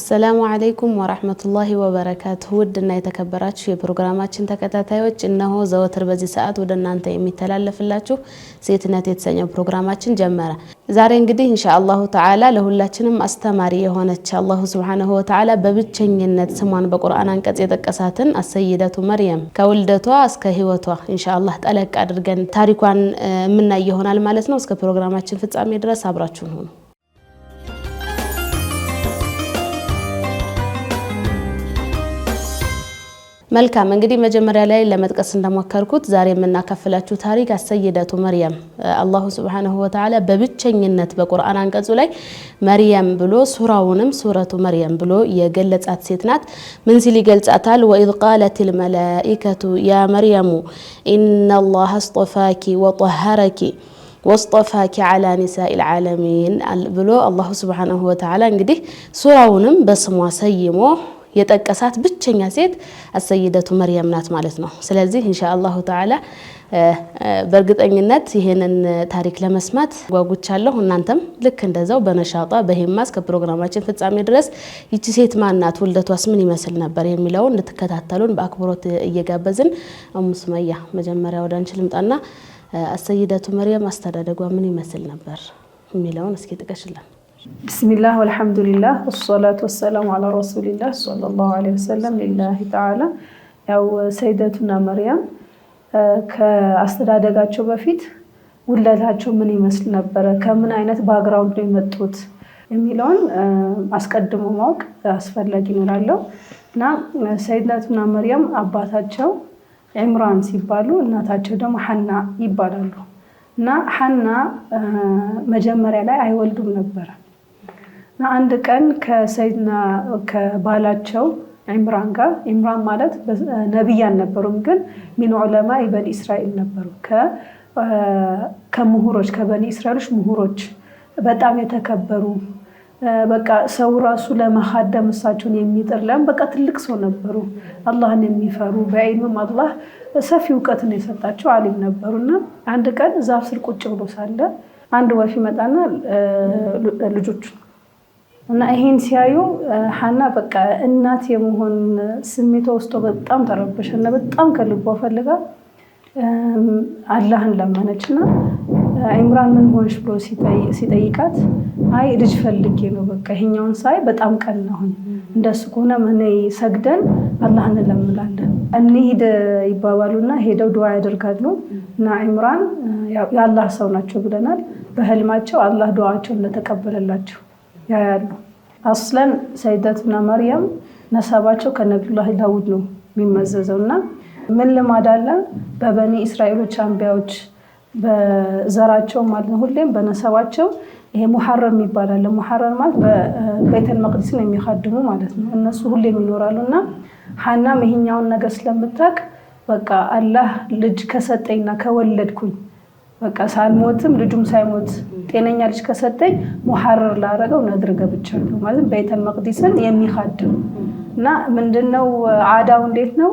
السلام عليكم ورحمة الله وبركاته ودنا يتكبرات شيء برنامجنا تكتاتيوش إنه زواتر بزي ساعات ودنا أنت يميتلال فلاتشو سيتنا تتسنى برنامجنا جمرة زارين قدي إن شاء الله تعالى له اللاتشنم أستمارية هون إن شاء الله سبحانه وتعالى ببتشين النت سمان بقرآن أنكت يتكساتن السيدة مريم كولدتها أسكهوتها إن شاء الله تألك أدرجن تاريخان منا يهون على مالتنا وسك برنامجنا في تسامي درس عبرتشون هون መልካም እንግዲህ መጀመሪያ ላይ ለመጥቀስ እንደሞከርኩት ዛሬ የምናከፍላችሁ ታሪክ አሰይደቱ መርየም አላሁ Subhanahu Wa Ta'ala በብቸኝነት በቁርአን አንቀጹ ላይ መርየም ብሎ ሱራውንም ሱረቱ መርየም ብሎ የገለጻት ሴት ናት ምን ሲል ይገልጻታል وإذ قالت الملائكة يا مريم إن الله اصطفاك وطهرك واصطفاك على نساء العالمين ብሎ አላሁ Subhanahu Wa Ta'ala እንግዲህ ሱራውንም በስሟ ሰይሞ የተቀሳት ብቸኛ ሴት አሰይደቱ መርየም ናት ማለት ነው ስለዚህ ኢንሻአላሁ ተዓላ በርግጠኝነት ይሄንን ታሪክ ለመስማት ጓጉቻለሁ እናንተም ልክ እንደዛው በነሻጣ በህማስ ከፕሮግራማችን ፍጻሜ ድረስ ይቺ ሴት ማን ናት ወልደቷስ ምን ይመስል ነበር የሚለውን እንድትከታተሉን በአክብሮት እየጋበዝን ሱመያ መጀመሪያ ወደ አንቺ ልምጣና አሰይደቱ መርየም አስተዳደጓ ምን ይመስል ነበር የሚለውን እስኪ ጥቀሽልን بسم الله والحمد لله والصلاة والسلام على رسول الله صلى الله عليه وسلم لله تعالى ያው ሰይደቱና መርየም ከአስተዳደጋቸው በፊት ውለታቸው ምን ይመስል ነበር ከምን አይነት ባክግራውንድ ነው የመጡት የሚለውን አስቀድሞ ማወቅ አስፈላጊ ነው እና ሰይደቱና መርየም አባታቸው ኢምራን ሲባሉ እናታቸው ደግሞ ሐና ይባላሉ እና ሐና መጀመሪያ ላይ አይወልዱም ነበር እና አንድ ቀን ከሰይድና ከባላቸው ኢምራን ጋር ኢምራን ማለት ነብያን ነበሩም ግን ሚን ዑለማ ኢብን እስራኤል ነበሩ ከሙሁሮች ከበኒ እስራኤሎች ሙሁሮች በጣም የተከበሩ በቃ ሰው ራሱ ለመሐደም እሳቸውን የሚጥርለም በቃ ትልቅ ሰው ነበሩ አላህን የሚፈሩ በዒልም አላህ ሰፊ ዕውቀትን የሰጣቸው ዓሊም ነበሩና አንድ ቀን ዛፍ ስር ቁጭ ብሎ ሳለ አንድ ወፍ ይመጣና ልጆቹ እና ይሄን ሲያዩ ሐና በቃ እናት የመሆን ስሜቷ ውስጥ በጣም ተረበሸና በጣም ከልቧ ፈልጋ አላህን ለመነችና ኢምራን ምን ሆንሽ ብሎ ሲጠይቃት አይ ልጅ ፈልጌ ነው በቃ ይሄኛውን ሳይ በጣም ቀናሁኝ እንደሱ ከሆነ ማን ሰግደን አላህን ለምንላለን እንሂድ ይባባሉና ሄደው ዱዓ ያደርጋሉ እና ኢምራን ያላህ ሰው ናቸው ብለናል በህልማቸው አላህ ዱዓቸውን ለተቀበለላቸው ያያሉ አስለን ሰይደቱና መርየም ነሳባቸው ከነብዩላህ ዳውድ ነው የሚመዘዘውና ምን ለማዳለ በበኒ እስራኤሎች አንቢያዎች በዘራቸው ማለት ነው ሁሌም በነሳባቸው ይሄ ሙሐረም ይባላል ሙሐረም ማለት በቤተል መቅደስ ነው የሚያخدሙ ማለት ነው እነሱ ሁሌም ይኖራሉና ሐናም ይሄኛውን ነገር ስለምታቅ በቃ አላህ ልጅ ከሰጠኝና ከወለድኩኝ በቃ ሳልሞትም ልጁም ሳይሞት ጤነኛ ልጅ ከሰጠኝ ሙሐረር ላረገው ነድር ገብቻለሁ ማለት ቤተል መቅደስን የሚخدም እና ምንድነው ዓዳው እንዴት ነው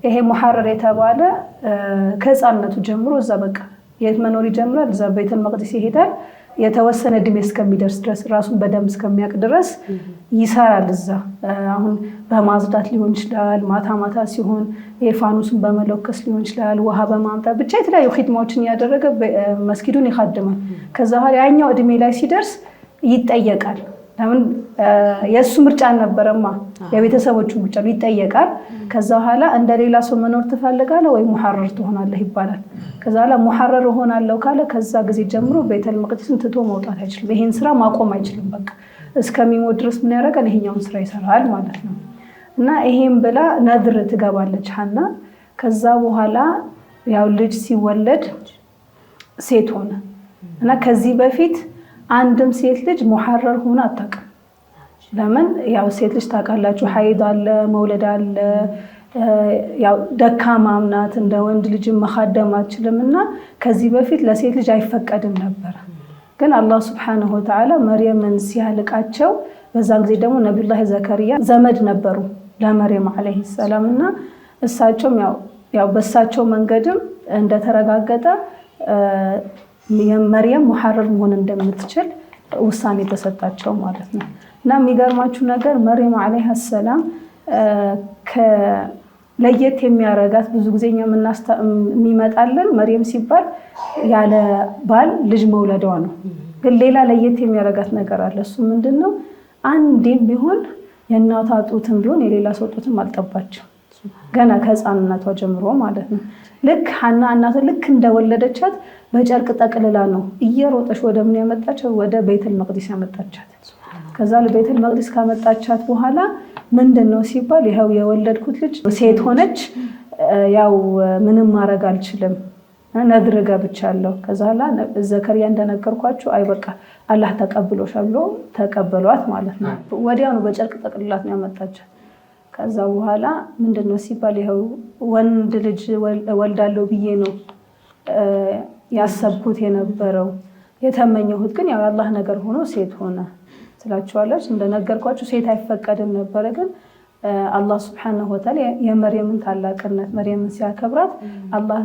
ይሄ ሙሐረር የተባለ ከጻነቱ ጀምሮ እዛ በቃ የት መኖር ይጀምራል እዛ ቤተል መቅደስ ይሄዳል የተወሰነ እድሜ እስከሚደርስ ድረስ ራሱን በደም እስከሚያቅ ድረስ ይሰራል እዛ አሁን በማዝዳት ሊሆን ይችላል ማታ ሲሆን የፋኑስን በመለከስ ሊሆን ይችላል ውሃ በማምጣት ብቻ የተለያዩ ኺድማዎችን ያደረገ መስጊዱን ይخدማል ከዛ ያኛው እድሜ ላይ ሲደርስ ይጠየቃል ለምን የሱ ምርጫ ነበርማ የቤተሰቦቹ ምርጫ ይጠየቃል ከዛ ኋላ እንደሌላ ሰው መኖር ትፈልጋለህ ወይ ሙሐረር ትሆናለህ ይባላል ከዛ ኋላ ሙሐረር ሆናለሁ ካለ ከዛ ጊዜ ጀምሮ ቤተል መቅደስን ትቶ መውጣት አይችልም ይሄን ስራ ማቆም አይችልም በቃ እስከሚሞት ድረስ ምን ያደርጋል ይሄኛውን ስራ ይሰራል ማለት ነው እና ይሄን ብላ ነድር ትገባለች ሐና ከዛ በኋላ ያው ልጅ ሲወለድ ሴት ሆነ እና ከዚህ በፊት አንድም ሴት ልጅ ሙሐረር ሆና አታውቅም ለምን ያው ሴት ልጅ ታውቃላችሁ ሐይድ አለ መውለድ አለ ያው ደካማም ናት እንደ ወንድ ልጅ መሐደም አትችልምና ከዚህ በፊት ለሴት ልጅ አይፈቀድም ነበር ግን አላህ Subhanahu Wa Ta'ala መርየምን ሲያልቃቸው በዛን ጊዜ ደግሞ ነብዩላህ ዘከሪያ ዘመድ ነበሩ ለመርየም አለይሂ ሰላምና እሳቸውም ያው በሳቸው መንገድም እንደተረጋገጠ የመርየም ሙሐረር መሆን እንደምትችል ውሳኔ ተሰጣቸው ማለት ነው እና የሚገርማችሁ ነገር መርየም ዓለይሃ ሰላም ለየት የሚያረጋት ብዙ ጊዜ እኛ የሚመጣልን መርየም ሲባል ያለ ባል ልጅ መውለዷ ነው። ግን ሌላ ለየት የሚያረጋት ነገር አለ። እሱ ምንድነው? አንዴም ቢሆን የእናቷ ጡትም ቢሆን የሌላ ሰው ጡትም አልጠባችም። ገና ከህፃንነቷ ጀምሮ ማለት ነው። ልክ ሐና እናቷ ልክ እንደወለደቻት በጨርቅ ጠቅልላ ነው እየሮጠች ወደ ምን ያመጣቻት? ወደ ቤተል መቅዲስ ያመጣቻት። ከዛ ለቤተል መቅዲስ ካመጣቻት በኋላ ምንድነው ሲባል ይሄው የወለድኩት ልጅ ሴት ሆነች፣ ያው ምንም ማድረግ አልችልም ነድር ገብቻለሁ። ከዛ ላ ዘከሪያ እንደነገርኳችሁ አይ በቃ አላህ ተቀብሎሻል ብሎ ተቀበሏት ማለት ነው። ወዲያው ነው በጨርቅ ጠቅልላት ነው ያመጣቻት። ከዛ በኋላ ምንድነው ሲባል ይሄው ወንድ ልጅ ወልዳለሁ ብዬ ነው ያሰብኩት የነበረው፣ የተመኘሁት ግን ያው አላህ ነገር ሆኖ ሴት ሆነ ትላችኋለች። እንደነገርኳችሁ ሴት አይፈቀድም ነበረ። ግን አላህ ሱብሓነሁ ወተዓላ የመርየምን ታላቅነት መርየምን ሲያከብራት አላህ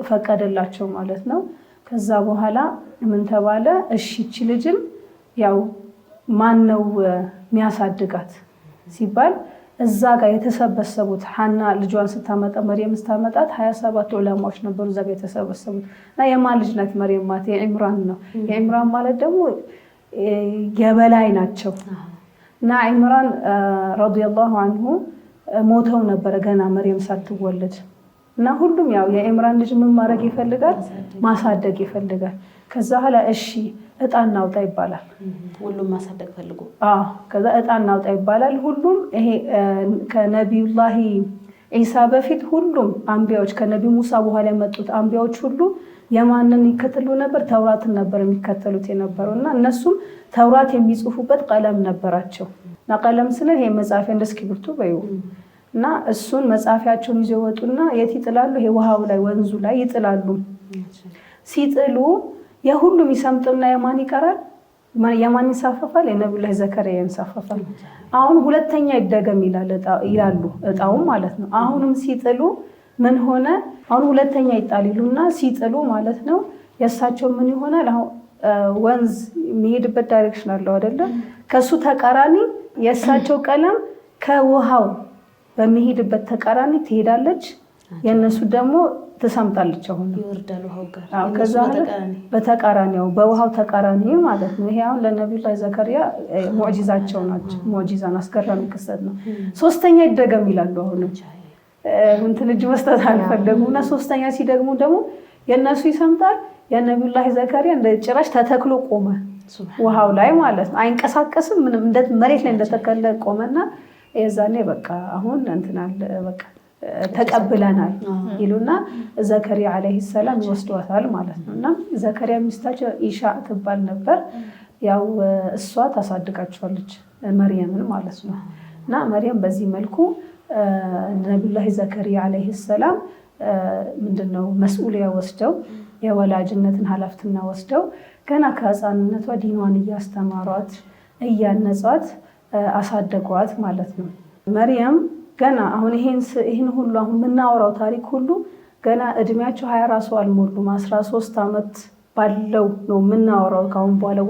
ፈቀደላቸው ማለት ነው። ከዛ በኋላ ምን ተባለ? እሺ እቺ ልጅም ያው ማን ነው የሚያሳድጋት ሲባል እዛ ጋር የተሰበሰቡት ሐና ልጇን ስታመጣ መርየም ስታመጣት 27 ዑለማዎች ነበሩ እዛ ጋር የተሰበሰቡት። እና የማን ልጅ ናት መርየም ማለት? የኢምራን ነው። የኢምራን ማለት ደግሞ የበላይ ናቸው። እና ኢምራን ረዲየላሁ ዐንሁ ሞተው ነበረ ገና መርየም ሳትወለድ። እና ሁሉም ያው የኢምራን ልጅ ምን ማድረግ ይፈልጋል? ማሳደግ ይፈልጋል። ከዛ ኋላ እሺ እጣ እናውጣ ይባላል። ሁሉም ማሳደግ ፈልጉ። ከዛ እጣ እናውጣ ይባላል። ሁሉም ይሄ ከነቢዩላሂ ኢሳ በፊት ሁሉም አንቢያዎች ከነቢ ሙሳ በኋላ የመጡት አንቢያዎች ሁሉ የማንን ይከተሉ ነበር? ተውራትን ነበር የሚከተሉት የነበረው። እና እነሱም ተውራት የሚጽፉበት ቀለም ነበራቸው። እና ቀለም ስንል ይሄ መጻፊያ እንደ እስክሪብቶ በይው። እና እሱን መጻፊያቸውን ይዘው ወጡና የት ይጥላሉ? ይሄ ውሃው ላይ ወንዙ ላይ ይጥላሉ። ሲጥሉ የሁሉም ይሰምጥና የማን ይቀራል? የማን ይንሳፈፋል? የነብዩላህ ዘከሪያ ይንሳፈፋል። አሁን ሁለተኛ ይደገም ይላሉ እጣው ማለት ነው። አሁንም ሲጥሉ ምን ሆነ? አሁን ሁለተኛ ይጣል ይሉና ሲጥሉ ማለት ነው የእሳቸው ምን ይሆናል? አሁን ወንዝ የሚሄድበት ዳይሬክሽን አለው አይደለ? ከሱ ተቃራኒ የእሳቸው ቀለም ከውሃው በሚሄድበት ተቃራኒ ትሄዳለች፣ የእነሱ ደግሞ ትሰምጣለች። አሁን ይወርዳል ውሃው ጋር። ከዛ በተቃራኒው በውሃው ተቃራኒ ማለት ነው። ይሄ አሁን ለነብዩላህ ዘከሪያ ሙዕጂዛቸው ናቸው። ሙዕጂዛን አስገራሚ ክስተት ነው። ሶስተኛ ይደገም ይላሉ። አሁን እንትን ልጅ መስጠት አልፈለጉና ሶስተኛ ሲደግሙ ደግሞ የእነሱ ይሰምጣል፣ የነብዩላህ ዘከሪያ እንደ ጭራሽ ተተክሎ ቆመ ውሃው ላይ ማለት ነው። አይንቀሳቀስም፣ ምንም እንደ መሬት ላይ እንደተከለ ቆመና የዛኔ በቃ አሁን እንትናል በቃ ተቀብለናል ይሉና ዘከሪያ አለይሂ ሰላም ይወስዷታል ማለት ነው። እና ዘከሪያ ሚስታቸው ኢሻ ትባል ነበር። ያው እሷ ታሳድጋቸዋለች መርየምን ማለት ነው። እና መርየም በዚህ መልኩ ነብዩላህ ዘከሪያ አለይሂ ሰላም ምንድነው መስኡሊያ ወስደው የወላጅነትን ኃላፊነት ወስደው ገና ከህፃንነቷ ዲኗን እያስተማሯት እያነጿት አሳደጓት ማለት ነው። መርየም ገና አሁን ይሄን ሁሉ አሁን የምናወራው ታሪክ ሁሉ ገና እድሜያቸው 24 አልሞሉም። 13 ዓመት ባለው ነው የምናወራው። ካሁን በኋላ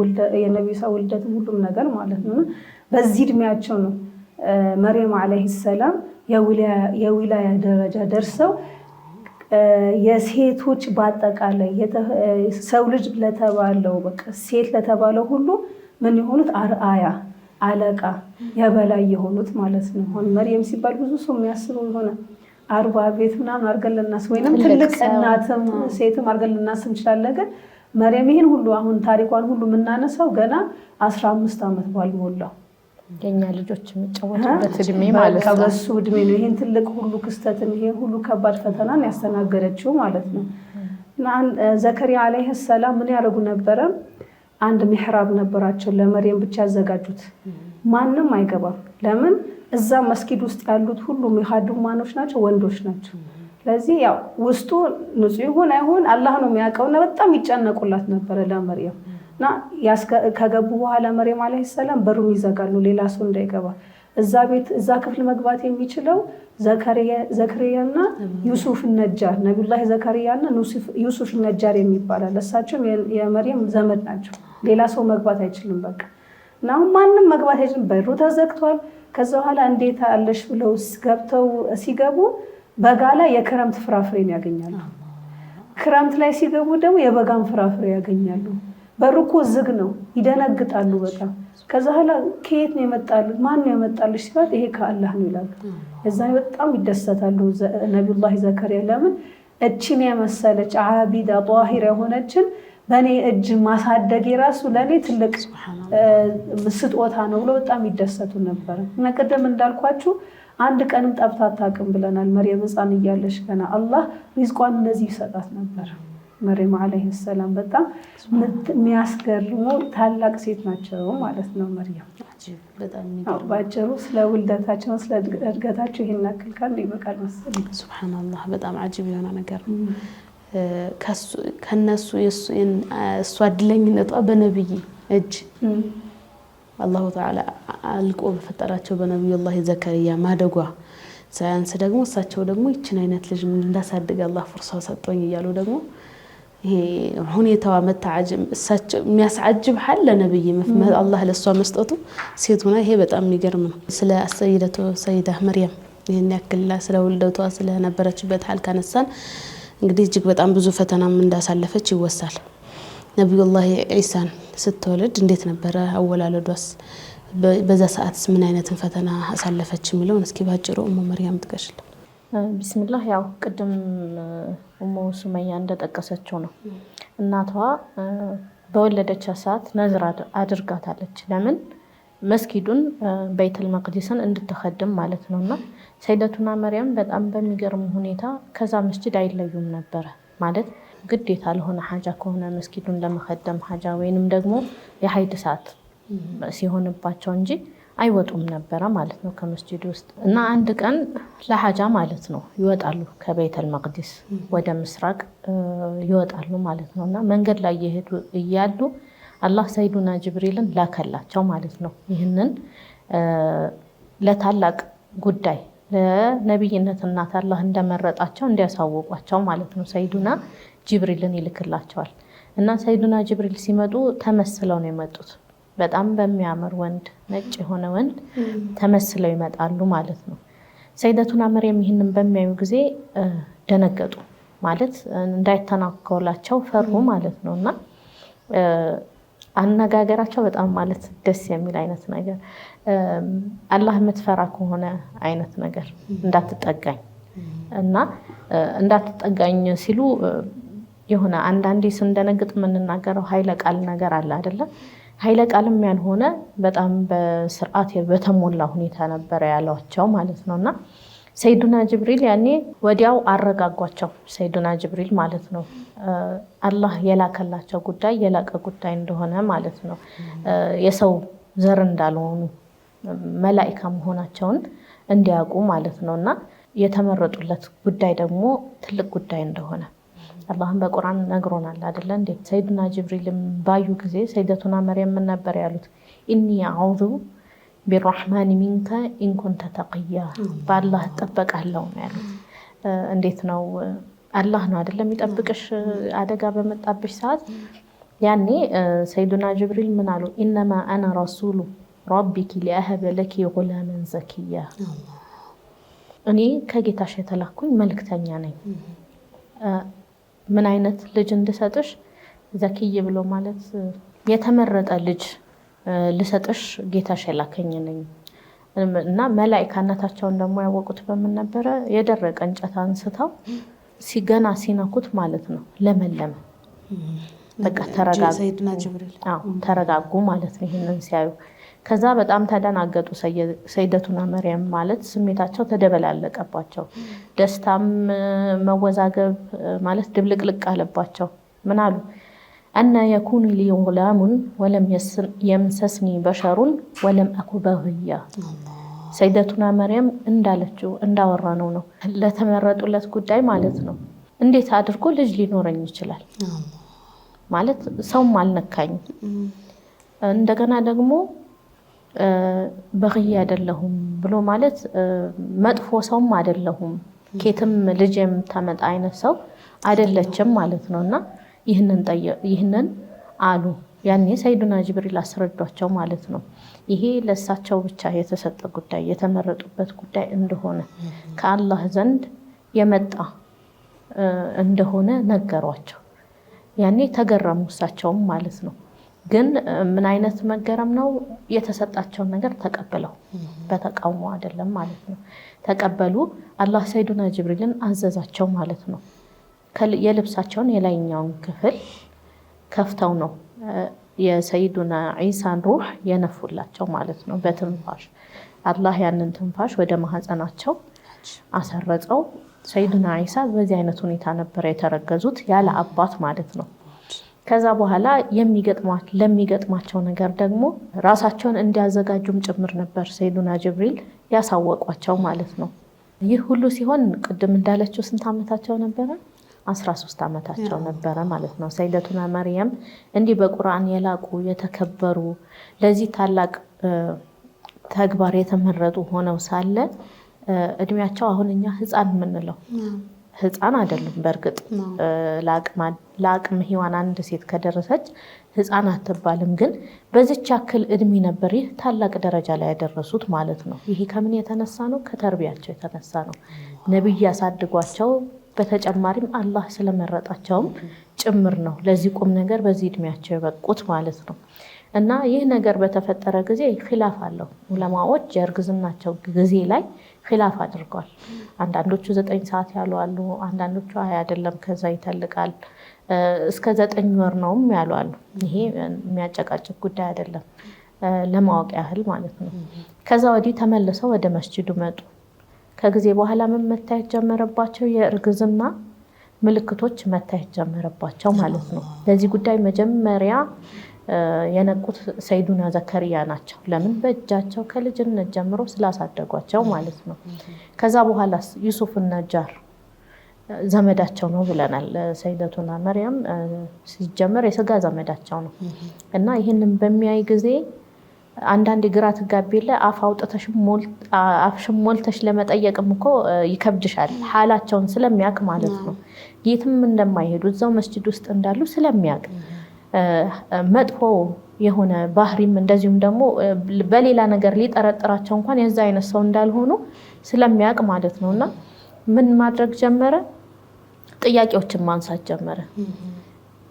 የነብዩ ውልደት ሁሉም ነገር ማለት ነው። በዚህ እድሜያቸው ነው መርየም አለይሂ ሰላም የዊላያ ደረጃ ደርሰው የሴቶች በአጠቃላይ ሰው ልጅ ለተባለው በቃ ሴት ለተባለው ሁሉ ምን የሆኑት አርአያ አለቃ የበላይ የሆኑት ማለት ነው። አሁን መርየም ሲባል ብዙ ሰው የሚያስበው የሆነ 40 ቤት ምናምን አድርገን ልናስብ ወይንም ትልቅ እናትም ሴትም አድርገን ልናስብ እንችላለን። ግን መርየም ይሄን ሁሉ አሁን ታሪኳን ሁሉ የምናነሳው ገና 15 ዓመት ባልሞላው የኛ ልጆች የሚጫወቱበት እድሜ ማለት ነው። በሱ እድሜ ነው ይሄን ትልቅ ሁሉ ክስተትን ይሄን ሁሉ ከባድ ፈተናን ያስተናገደችው ማለት ነው። እና ዘከሪያ አለይሂ ሰላም ምን ያደርጉ ነበረ? አንድ ሚህራብ ነበራቸው ለመርየም ብቻ ያዘጋጁት። ማንም አይገባም። ለምን? እዛ መስጊድ ውስጥ ያሉት ሁሉ ሚኻድማኖች ናቸው፣ ወንዶች ናቸው። ስለዚህ ያው ውስጡ ንጹህ ይሁን አይሁን አላህ ነው የሚያውቀውና በጣም ይጨነቁላት ነበረ ለመርየም። እና ከገቡ በኋላ መርየም አለይሂ ሰላም በሩን ይዘጋሉ ሌላ ሰው እንዳይገባ። እዛ ክፍል መግባት የሚችለው ዘከሪያና ዩሱፍ ነጃር ነብዩላህ ዘከሪያና ዩሱፍ ነጃር የሚባላል። እሳቸው የመርየም ዘመድ ናቸው። ሌላ ሰው መግባት አይችልም በቃ። እና ማንንም መግባት አይችልም። በሩ ተዘግቷል። ከዛ በኋላ እንዴት አለሽ ብለው ገብተው ሲገቡ በጋ ላይ የክረምት ፍራፍሬን ያገኛሉ። ክረምት ላይ ሲገቡ ደግሞ የበጋን ፍራፍሬ ያገኛሉ። በሩ እኮ ዝግ ነው። ይደነግጣሉ በጣም። ከዛ በኋላ ከየት ነው የመጣልህ? ማን ነው የመጣልሽ ሲባል ይሄ ከአላህ ነው ይላሉ። እዛ በጣም ይደሰታሉ ነቢዩላህ ዘከሪያ። ለምን እችን የመሰለች አቢዳ ጧሂራ የሆነችን በእኔ እጅ ማሳደግ የራሱ ለእኔ ትልቅ ስጦታ ነው ብሎ በጣም ይደሰቱ ነበር። እና ቅድም እንዳልኳችሁ አንድ ቀንም ጠብታ አታውቅም ብለናል። መርየም ሕፃን እያለች ገና አላህ ሪዝቋን እንደዚህ ይሰጣት ነበር። መርየም ዓለይሂ ሰላም በጣም የሚያስገርሙ ታላቅ ሴት ናቸው ማለት ነው። መርየም ባጭሩ ስለ ውልደታቸው ስለ እድገታቸው ይሄን ያክል ካልን ይበቃል መሰለኝ። ሱብሃንአላህ በጣም አጂብ የሆነ ነገር ነው። ከነሱ እሷ እድለኝነቷ በነብይ እጅ አላሁ ተዓላ አልቆ በፈጠራቸው በነቢዩላህ ዘከሪያ ማደጓ ሳያንስ ደግሞ እሳቸው ደግሞ ይችን አይነት ልጅ እንዳሳድግ አላህ ፍርሳ ሰጥቶኝ እያሉ ደግሞ ይሄ ሁኔታዋ መታዓጅብ እሳቸው የሚያስዓጅብ ሐል ለነብይ አላህ ለሷ መስጠቱ ሴት ሆና ይሄ በጣም የሚገርም ነው። ስለ ሰይደቱ ሰይዳ መርየም ይሄን ያክል ስለ ውልደቷ ስለ ነበረችበት ሐል ካነሳን እንግዲህ እጅግ በጣም ብዙ ፈተናም እንዳሳለፈች ይወሳል። ነብዩላህ ኢሳን ስትወልድ እንዴት ነበረ አወላለዷስ? በዛ ሰዓትስ ምን አይነትን ፈተና አሳለፈች የሚለውን እስኪ ባጭሩ ኡሙ መርየም ጥቀሽልን። ቢስሚላህ ያው ቅድም ኡሙ ሱመያ እንደጠቀሰችው ነው። እናቷ በወለደች ሰዓት ነዝር አድርጋታለች። ለምን መስጊዱን በይተል መቅዲስን እንድትخدም ማለት ነውና ሰይደቱና መርየም በጣም በሚገርም ሁኔታ ከዛ መስጊድ አይለዩም ነበር ማለት ግዴታ ለሆነ ሐጃ ከሆነ መስጊዱን ለመخدም ሐጃ ወይንም ደግሞ የሐይድ ሰዓት ሲሆንባቸው እንጂ አይወጡም ነበር ማለት ነው ከመስጊዱ ውስጥ። እና አንድ ቀን ለሐጃ ማለት ነው ይወጣሉ ከበይተል መቅዲስ ወደ ምስራቅ ይወጣሉ ማለት ነውና መንገድ ላይ ይሄዱ እያሉ አላህ ሰይዱና ጅብሪልን ላከላቸው ማለት ነው። ይህንን ለታላቅ ጉዳይ ለነብይነት እናት አላህ እንደመረጣቸው እንዲያሳውቋቸው ማለት ነው። ሰይዱና ጅብሪልን ይልክላቸዋል። እና ሰይዱና ጅብሪል ሲመጡ ተመስለው ነው የመጡት። በጣም በሚያምር ወንድ ነጭ የሆነ ወንድ ተመስለው ይመጣሉ ማለት ነው። ሰይደቱና መርየም ይህንን በሚያዩ ጊዜ ደነገጡ ማለት እንዳይተናኮላቸው ፈሩ ማለት ነውና አነጋገራቸው በጣም ማለት ደስ የሚል አይነት ነገር አላህ የምትፈራ ከሆነ አይነት ነገር እንዳትጠጋኝ እና እንዳትጠጋኝ ሲሉ የሆነ አንዳንዴ ስንደነግጥ የምንናገረው ኃይለ ቃል ነገር አለ አይደለ? ኃይለ ቃልም ያልሆነ በጣም በስርዓት በተሞላ ሁኔታ ነበር ያሏቸው ማለት ነውና ሰይዱና ጅብሪል ያኔ ወዲያው አረጋጓቸው። ሰይዱና ጅብሪል ማለት ነው አላህ የላከላቸው ጉዳይ የላቀ ጉዳይ እንደሆነ ማለት ነው። የሰው ዘር እንዳልሆኑ መላእክት መሆናቸውን እንዲያውቁ ማለት ነውና የተመረጡለት ጉዳይ ደግሞ ትልቅ ጉዳይ እንደሆነ አላህም በቁርአን ነግሮናል አይደለ እንዴ? ሰይዱና ጅብሪልም ባዩ ጊዜ ሰይደቱና መርየም ምን ነበር ያሉት? ኢኒ አዑዙ ቢራህማን ሚንከ ኢን ኩንተ ተቅያ በአላህ እጠበቃለሁ ነው ያሉት። እንዴት ነው አላህ ነው አይደለም የሚጠብቅሽ አደጋ በመጣብሽ ሰዓት። ያኔ ሰይዱና ጅብሪል ምን አሉ? ኢነማ አና ረሱሉ ረቢኪ ሊአሀበ ለኪ ጉላመን ዘኪያ፣ እኔ ከጌታሽ የተላኩኝ መልክተኛ ነኝ። ምን አይነት ልጅ እንድሰጥሽ? ዘኪይ ብሎ ማለት የተመረጠ ልጅ ልሰጥሽ ጌታሽ የላከኝ ነኝ። እና መላእክታነታቸውን ደግሞ ያወቁት በምን ነበረ? የደረቀ እንጨት አንስተው ሲገና ሲነኩት ማለት ነው ለመለመ። በቃ ተረጋጉ ማለት ነው ይሄንን ሲያዩ። ከዛ በጣም ተደናገጡ ሰይደቱና መርየም ማለት ስሜታቸው ተደበላለቀባቸው። ደስታም መወዛገብ ማለት ድብልቅልቅ አለባቸው። ምን አሉ? አና የኩኑ ሊ ጉላሙን ወለም የምሰስኒ በሸሩን ወለም አኩ በግያ። ሰይደቱና መርየም እንዳለችው እንዳወራነው ነው ለተመረጡለት ጉዳይ ማለት ነው። እንዴት አድርጎ ልጅ ሊኖረኝ ይችላል ማለት ሰውም አልነካኝ፣ እንደገና ደግሞ በግያ አይደለሁም ብሎ ማለት መጥፎ ሰውም አይደለሁም፣ ኬትም ልጅ የምታመጣ አይነት ሰው አይደለችም ማለት ነውና ይህንን አሉ ያኔ ሰይዱና ጅብሪል አስረዷቸው ማለት ነው። ይሄ ለእሳቸው ብቻ የተሰጠ ጉዳይ የተመረጡበት ጉዳይ እንደሆነ ከአላህ ዘንድ የመጣ እንደሆነ ነገሯቸው። ያኔ ተገረሙ እሳቸውም ማለት ነው። ግን ምን አይነት መገረም ነው? የተሰጣቸውን ነገር ተቀበለው በተቃውሞ አይደለም ማለት ነው። ተቀበሉ። አላህ ሰይዱና ጅብሪልን አዘዛቸው ማለት ነው። የልብሳቸውን የላይኛውን ክፍል ከፍተው ነው የሰይዱና ዒሳን ሩህ የነፉላቸው ማለት ነው። በትንፋሽ አላህ ያንን ትንፋሽ ወደ ማህፀናቸው አሰረጸው። ሰይዱና ዒሳ በዚህ አይነት ሁኔታ ነበር የተረገዙት ያለ አባት ማለት ነው። ከዛ በኋላ ለሚገጥማቸው ነገር ደግሞ ራሳቸውን እንዲያዘጋጁም ጭምር ነበር ሰይዱና ጅብሪል ያሳወቋቸው ማለት ነው። ይህ ሁሉ ሲሆን ቅድም እንዳለችው ስንት ዓመታቸው ነበረ? 13 ዓመታቸው ነበረ ማለት ነው። ሰይደቱና መርየም እንዲህ በቁርአን የላቁ የተከበሩ ለዚህ ታላቅ ተግባር የተመረጡ ሆነው ሳለ እድሜያቸው አሁን እኛ ህፃን የምንለው ህፃን አይደሉም። በእርግጥ ለአቅመ ሔዋን አንድ ሴት ከደረሰች ህፃን አትባልም። ግን በዚች ያክል እድሜ ነበር ይህ ታላቅ ደረጃ ላይ ያደረሱት ማለት ነው። ይሄ ከምን የተነሳ ነው? ከተርቢያቸው የተነሳ ነው። ነብይ ያሳድጓቸው፣ በተጨማሪም አላህ ስለመረጣቸውም ጭምር ነው ለዚህ ቁም ነገር በዚህ እድሜያቸው የበቁት ማለት ነው። እና ይህ ነገር በተፈጠረ ጊዜ ኺላፍ አለው። ዑለማዎች የእርግዝናቸው ጊዜ ላይ ኺላፍ አድርገዋል። አንዳንዶቹ 9 ሰዓት ያሉ አሉ፣ አንዳንዶቹ አይደለም ከዛ ይተልቃል እስከ 9 ወር ነውም ያሉ አሉ። ይሄ የሚያጨቃጭቅ ጉዳይ አይደለም፣ ለማወቅ ያህል ማለት ነው። ከዛ ወዲህ ተመልሰው ወደ መስጂዱ መጡ። ከጊዜ በኋላ ምን መታየት ጀመረባቸው? የእርግዝና ምልክቶች መታየት ጀመረባቸው ማለት ነው። ለዚህ ጉዳይ መጀመሪያ የነቁት ሰይዱና ዘከሪያ ናቸው። ለምን? በእጃቸው ከልጅነት ጀምሮ ስላሳደጓቸው ማለት ነው። ከዛ በኋላ ዩሱፍ ነጃር ዘመዳቸው ነው ብለናል። ሰይደቱና መርያም ሲጀመር የስጋ ዘመዳቸው ነው። እና ይህንን በሚያይ ጊዜ አንዳንድ ግራ ትጋቢለ አፍ አውጥተሽ አፍሽን ሞልተሽ ለመጠየቅም እኮ ይከብድሻል። ሐላቸውን ስለሚያውቅ ማለት ነው። የትም እንደማይሄዱ እዛው መስጂድ ውስጥ እንዳሉ ስለሚያውቅ መጥፎ የሆነ ባህሪም እንደዚሁም ደግሞ በሌላ ነገር ሊጠረጥራቸው እንኳን የዛ አይነት ሰው እንዳልሆኑ ስለሚያውቅ ማለት ነው። እና ምን ማድረግ ጀመረ? ጥያቄዎችን ማንሳት ጀመረ።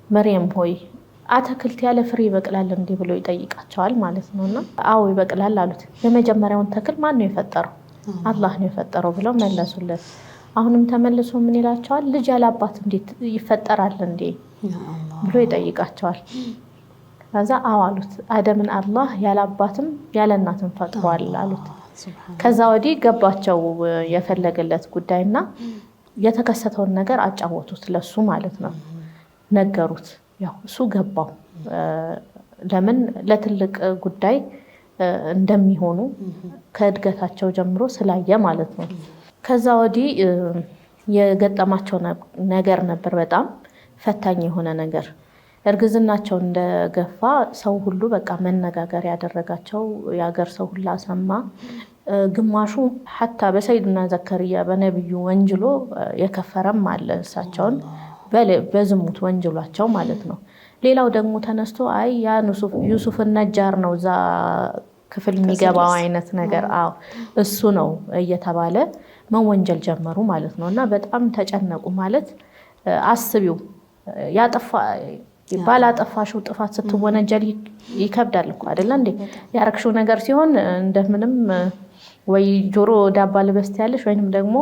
መርየም ሆይ አትክልት ያለ ፍሬ ይበቅላል እንዴ ብሎ ይጠይቃቸዋል ማለት ነው። እና አዎ ይበቅላል አሉት። የመጀመሪያውን ተክል ማን ነው የፈጠረው? አላህ ነው የፈጠረው ብለው መለሱለት። አሁንም ተመልሶ ምን ይላቸዋል? ልጅ ያለ አባት እንዴት ይፈጠራል እንዴ ብሎ ይጠይቃቸዋል። ከዛ አዎ አሉት። አደምን አላህ ያለ አባትም ያለ እናትም ፈጥሯል አሉት። ከዛ ወዲህ ገባቸው የፈለገለት ጉዳይና የተከሰተውን ነገር አጫወቱት ለሱ ማለት ነው። ነገሩት። ያው እሱ ገባው። ለምን ለትልቅ ጉዳይ እንደሚሆኑ ከእድገታቸው ጀምሮ ስላየ ማለት ነው። ከዛ ወዲህ የገጠማቸው ነገር ነበር በጣም ፈታኝ የሆነ ነገር። እርግዝናቸው እንደገፋ ሰው ሁሉ በቃ መነጋገር ያደረጋቸው የሀገር ሰው ሁላ ሰማ። ግማሹ ሐታ በሰይዱና ዘከሪያ በነብዩ ወንጅሎ የከፈረም አለ፣ እሳቸውን በዝሙት ወንጅሏቸው ማለት ነው። ሌላው ደግሞ ተነስቶ አይ ያ ዩሱፍ ነጃር ነው እዛ ክፍል የሚገባው አይነት ነገር እሱ ነው እየተባለ መወንጀል ጀመሩ ማለት ነው። እና በጣም ተጨነቁ። ማለት አስቢው ባላጠፋሽው ጥፋት ስትወነጀል ይከብዳል እኮ አይደለ እንዴ? ያረክሽው ነገር ሲሆን እንደምንም ወይ ጆሮ ዳባ ልበስት ያለሽ ወይንም ደግሞ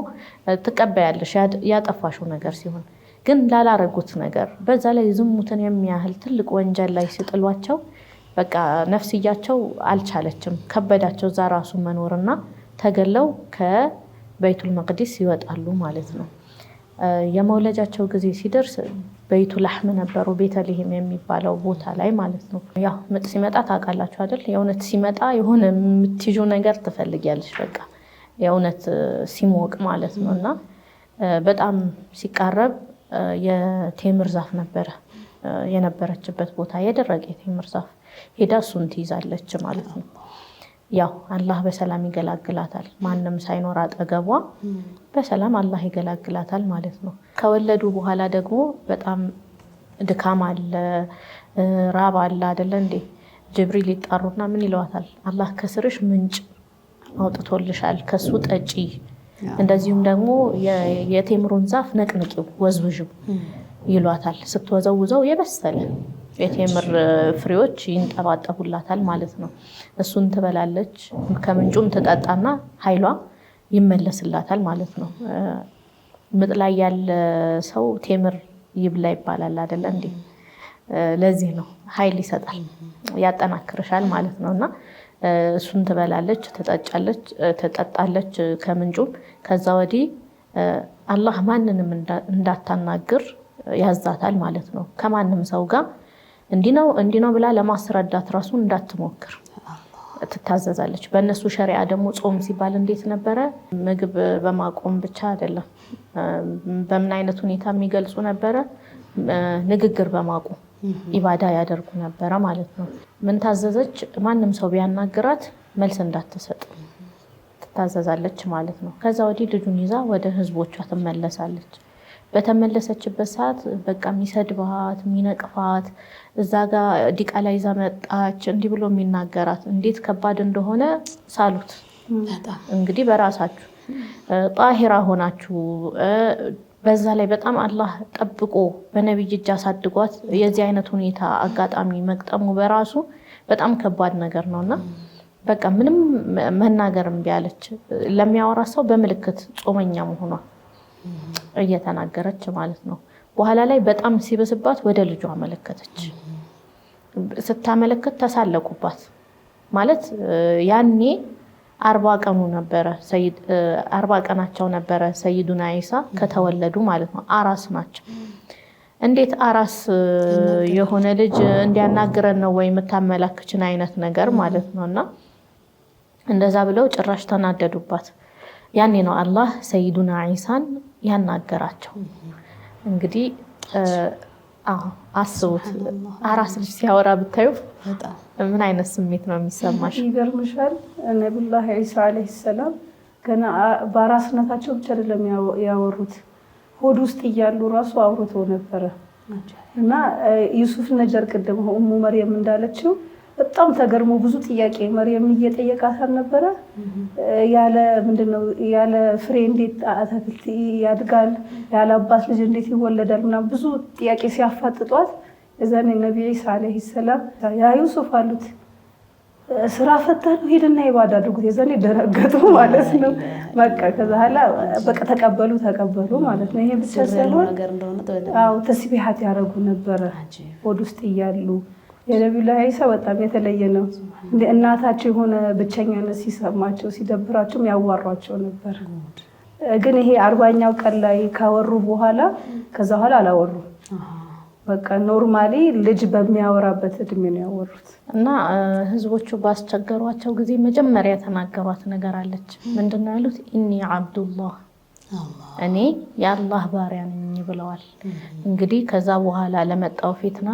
ትቀበያለሽ ያጠፋሽው ነገር ሲሆን። ግን ላላረጉት ነገር በዛ ላይ ዝሙትን የሚያህል ትልቅ ወንጀል ላይ ሲጥሏቸው በቃ ነፍስያቸው አልቻለችም፣ ከበዳቸው እዛ ራሱ መኖርና ተገለው ከበይቱል መቅዲስ ይወጣሉ ማለት ነው። የመውለጃቸው ጊዜ ሲደርስ በይቱ ላህም ነበሩ፣ ቤተልሔም የሚባለው ቦታ ላይ ማለት ነው። ያው ምጥ ሲመጣ ታውቃላችሁ አይደል? የእውነት ሲመጣ የሆነ የምትይዙ ነገር ትፈልጊያለሽ፣ በቃ የእውነት ሲሞቅ ማለት ነው። እና በጣም ሲቃረብ የቴምር ዛፍ ነበረ የነበረችበት ቦታ፣ የደረቀ የቴምር ዛፍ ሄዳ እሱን ትይዛለች ማለት ነው። ያው አላህ በሰላም ይገላግላታል። ማንም ሳይኖር አጠገቧ በሰላም አላህ ይገላግላታል ማለት ነው። ከወለዱ በኋላ ደግሞ በጣም ድካም አለ፣ ራብ አለ አይደለ እንዴ? ጅብሪል ይጣሩና ምን ይለዋታል? አላህ ከስርሽ ምንጭ አውጥቶልሻል፣ ከሱ ጠጪ። እንደዚሁም ደግሞ የቴምሩን ዛፍ ነቅንቂው፣ ወዝውዥው ይሏታል። ስትወዘውዘው የበሰለ የቴምር ፍሬዎች ይንጠባጠቡላታል ማለት ነው። እሱን ትበላለች፣ ከምንጩም ትጠጣና ኃይሏ ይመለስላታል ማለት ነው። ምጥ ላይ ያለ ሰው ቴምር ይብላ ይባላል አይደለ እንዴ? ለዚህ ነው ኃይል ይሰጣል፣ ያጠናክርሻል ማለት ነው። እና እሱን ትበላለች፣ ትጠጣለች ከምንጩም። ከዛ ወዲህ አላህ ማንንም እንዳታናግር ያዛታል ማለት ነው። ከማንም ሰው ጋር እንዲህ ነው ብላ ለማስረዳት ራሱ እንዳትሞክር ትታዘዛለች። በእነሱ ሸሪዓ ደግሞ ጾም ሲባል እንዴት ነበረ? ምግብ በማቆም ብቻ አይደለም። በምን አይነት ሁኔታ የሚገልጹ ነበረ? ንግግር በማቆም ኢባዳ ያደርጉ ነበረ ማለት ነው። ምን ታዘዘች? ማንም ሰው ቢያናግራት መልስ እንዳትሰጥ ትታዘዛለች ማለት ነው። ከዛ ወዲህ ልጁን ይዛ ወደ ህዝቦቿ ትመለሳለች። በተመለሰችበት ሰዓት በቃ የሚሰድባት የሚነቅፋት፣ እዛ ጋ ዲቃላ ይዛ መጣች እንዲህ ብሎ የሚናገራት እንዴት ከባድ እንደሆነ ሳሉት። እንግዲህ በራሳችሁ ጣሂራ ሆናችሁ በዛ ላይ በጣም አላህ ጠብቆ በነቢይ እጅ አሳድጓት የዚህ አይነት ሁኔታ አጋጣሚ መቅጠሙ በራሱ በጣም ከባድ ነገር ነውና በቃ ምንም መናገር እምቢ አለች። ለሚያወራ ሰው በምልክት ጾመኛ መሆኗ እየተናገረች ማለት ነው። በኋላ ላይ በጣም ሲበስባት ወደ ልጇ አመለከተች። ስታመለከት ተሳለቁባት። ማለት ያኔ 40 ቀኑ ነበረ 40 ቀናቸው ነበረ ሰይዱና ኢሳ ከተወለዱ ማለት ነው። አራስ ናቸው። እንዴት አራስ የሆነ ልጅ እንዲያናግረን ነው ወይ የምታመላክችን አይነት ነገር ማለት ነውና እንደዛ ብለው ጭራሽ ተናደዱባት። ያኔ ነው አላህ ሰይዱና ኢሳን ያናገራቸው። እንግዲህ አስቡት አራስ ልጅ ሲያወራ ብታዩ ምን አይነት ስሜት ነው የሚሰማሽ? ይገርምሻል። ነብዩላህ ኢሳ አለይሂ ሰላም ገና በአራስነታቸው ብቻ አይደለም ያወሩት፣ ሆድ ውስጥ እያሉ ራሱ አውርተው ነበረ። እና ዩሱፍ ነጀር ቅድም ኡሙ መርየም እንዳለችው በጣም ተገርሞ ብዙ ጥያቄ መርየም እየጠየቃት ነበረ። ያለ ፍሬ እንዴት አትክልት ያድጋል? ያለ አባት ልጅ እንዴት ይወለዳል? ምናምን ብዙ ጥያቄ ሲያፋጥጧት እዛኔ ነብዩ ኢሳ አለይሂ ሰላም ያ ዩሱፍ አሉት ስራ ፈታሉ ሄድና ኢባዳ አድርጉት። የዛኔ ደረገጡ ማለት ነው። በቃ ከዛ ኋላ በቃ ተቀበሉ ማለት ነው። ይሄ ብቻ ሳይሆን ተስቢሃት ያደርጉ ነበረ ሆድ ውስጥ እያሉ። የነብዩላህ ኢሳ በጣም የተለየ ነው። እናታቸው የሆነ ብቸኛነት ሲሰማቸው ሲደብራቸውም ያዋሯቸው ነበር። ግን ይሄ 40ኛው ቀን ላይ ካወሩ በኋላ ከዛ በኋላ አላወሩም። በቃ ኖርማሊ ልጅ በሚያወራበት እድሜ ነው ያወሩት። እና ህዝቦቹ ባስቸገሯቸው ጊዜ መጀመሪያ የተናገሯት ነገር አለች። ምንድነው ያሉት? ኢኒ አብዱላህ፣ እኔ የአላህ ባሪያ ነኝ ብለዋል። እንግዲህ ከዛ በኋላ ለመጣው ፊትና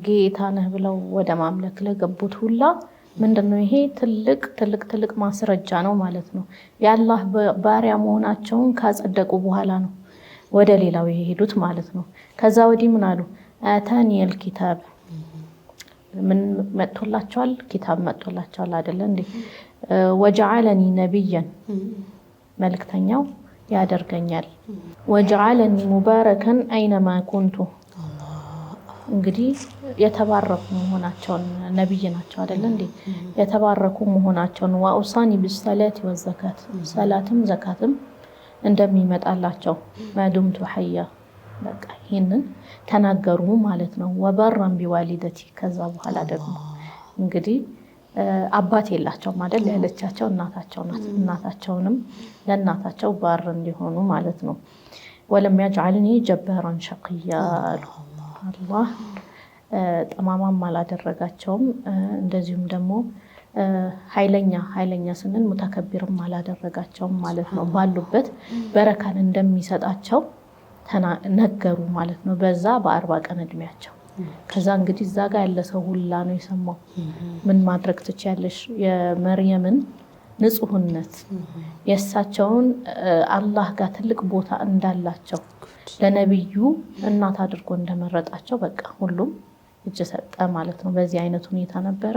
ጌታ ነህ ብለው ወደ ማምለክ ለገቡት ሁላ ምንድነው ይሄ ትልቅ ማስረጃ ነው ማለት ነው። የአላህ ባሪያ መሆናቸውን ካጸደቁ በኋላ ነው ወደ ሌላው የሄዱት ማለት ነው። ከዛ ወዲህ ምን አሉ? አታኒየል ኪታብ፣ ምን መጥቶላቸዋል? ኪታብ መጥቶላቸዋል አይደለ እንዴ? ወጀዐለኒ ነቢያን፣ መልእክተኛው ያደርገኛል። ወጀዐለኒ ሙባረከን አይነማ ኩንቱ፣ እንግዲህ የተባረኩ መሆናቸውን ነብይ ናቸው አይደለ እንዴ? የተባረኩ መሆናቸውን ወአውሳኒ ቢሰላቲ ወዘካት፣ ሰላትም ዘካትም እንደሚመጣላቸው ማዱምቱ ሐያ፣ በቃ ይሄንን ተናገሩ ማለት ነው። ወበራን ቢዋሊደቲ፣ ከዛ በኋላ ደግሞ እንግዲህ አባት የላቸውም አይደል ያለቻቸው እናታቸው ናት። እናታቸውንም ለእናታቸው ባር እንዲሆኑ ማለት ነው። ወለም ያጅዐልኒ ጀባራን ሸቅያ አሉ። አላህ ጠማማም አላደረጋቸውም። እንደዚሁም ደግሞ ኃይለኛ ስንል ሙተከቢርም አላደረጋቸውም ማለት ነው። ባሉበት በረካን እንደሚሰጣቸው ነገሩ ማለት ነው። በዛ በ40 ቀን እድሜያቸው። ከዛ እንግዲህ እዛ ጋር ያለ ሰው ሁላ ነው የሰማው። ምን ማድረግ ትችያለሽ? የመርየምን ንጹህነት የእሳቸውን አላህ ጋር ትልቅ ቦታ እንዳላቸው ለነብዩ እናት አድርጎ እንደመረጣቸው በቃ ሁሉም እጅ ሰጠ ማለት ነው። በዚህ አይነት ሁኔታ ነበረ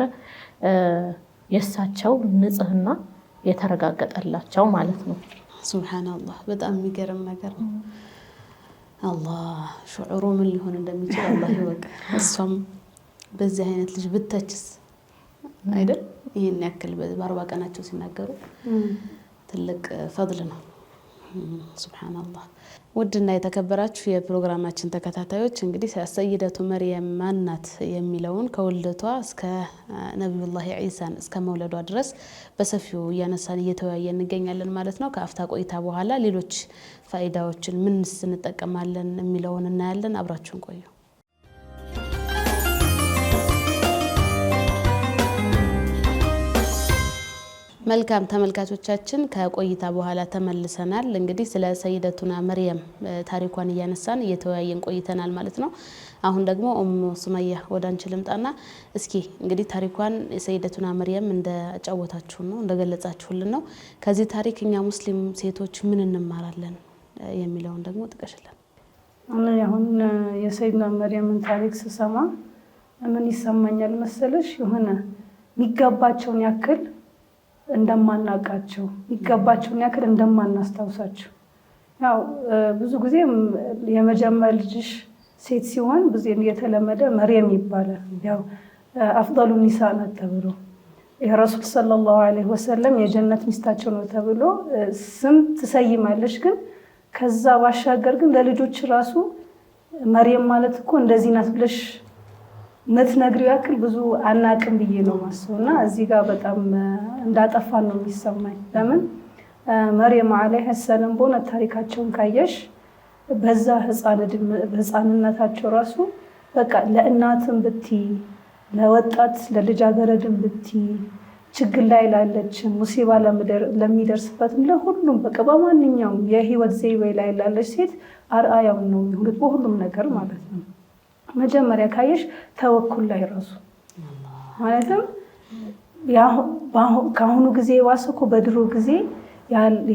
የእሳቸው ንጽህና የተረጋገጠላቸው ማለት ነው። ሱብሃንአላህ በጣም የሚገርም ነገር ነው። አላህ ሹዑሩ ምን ሊሆን እንደሚችል አላህ ይወቅ። እሷም በዚህ አይነት ልጅ ብተችስ አይደል? ይሄን ያክል በ40 ቀናቸው ሲናገሩ ትልቅ ፈድል ነው። ሱብሃንአላህ። ውድና የተከበራችሁ የፕሮግራማችን ተከታታዮች እንግዲህ ሰይደቱ መርየም ማናት የሚለውን ከውልደቷ እስከ ነብዩላህ ዒሳን እስከ መውለዷ ድረስ በሰፊው እያነሳን እየተወያየን እንገኛለን ማለት ነው። ከአፍታ ቆይታ በኋላ ሌሎች ፋይዳዎችን ምንስ እንጠቀማለን የሚለውን እናያለን። አብራችሁን ቆዩ። መልካም ተመልካቾቻችን ከቆይታ በኋላ ተመልሰናል። እንግዲህ ስለ ሰይደቱና መርየም ታሪኳን እያነሳን እየተወያየን ቆይተናል ማለት ነው። አሁን ደግሞ ሱመያ ወደ አንቺ ልምጣና እስኪ እንግዲህ ታሪኳን የሰይደቱና መርየም እንደጫወታችሁ ነው እንደገለጻችሁልን ነው። ከዚህ ታሪክ እኛ ሙስሊም ሴቶች ምን እንማራለን የሚለውን ደግሞ ጥቀሽልን። አሁን የሰይደቱና መርየምን ታሪክ ስሰማ ምን ይሰማኛል መሰለሽ? የሆነ የሚገባቸውን ያክል እንደማናቃቸው የሚገባቸውን ያክል እንደማናስታውሳቸው። ያው ብዙ ጊዜ የመጀመሪያ ልጅሽ ሴት ሲሆን ብዙ የተለመደ መርየም ይባላል። ያው አፍዳሉ ኒሳ ናት ተብሎ የረሱል ሰለላሁ ዐለይሂ ወሰለም የጀነት ሚስታቸው ነው ተብሎ ስም ትሰይማለሽ። ግን ከዛ ባሻገር ግን ለልጆች ራሱ መርየም ማለት እኮ እንደዚህ ናት ብለሽ ምትነግሪው ያክል ብዙ አናቅም ብዬ ነው ማስበው። እና እዚህ ጋር በጣም እንዳጠፋን ነው የሚሰማኝ። ለምን መርየም ዐለይሃ ሰላም በሆነ ታሪካቸውን ካየሽ በዛ ህፃንነታቸው ራሱ በቃ ለእናትም ብቲ ለወጣት ለልጃገረድም ብቲ ችግር ላይ ላለችም ሙሲባ ለሚደርስበትም ለሁሉም በቃ በማንኛውም የህይወት ዘይቤ ላይ ላለች ሴት አርአያው ነው የሚሆኑት በሁሉም ነገር ማለት ነው። መጀመሪያ ካየሽ ተወኩል ላይ ራሱ ማለትም ከአሁኑ ጊዜ ዋስ እኮ በድሮ ጊዜ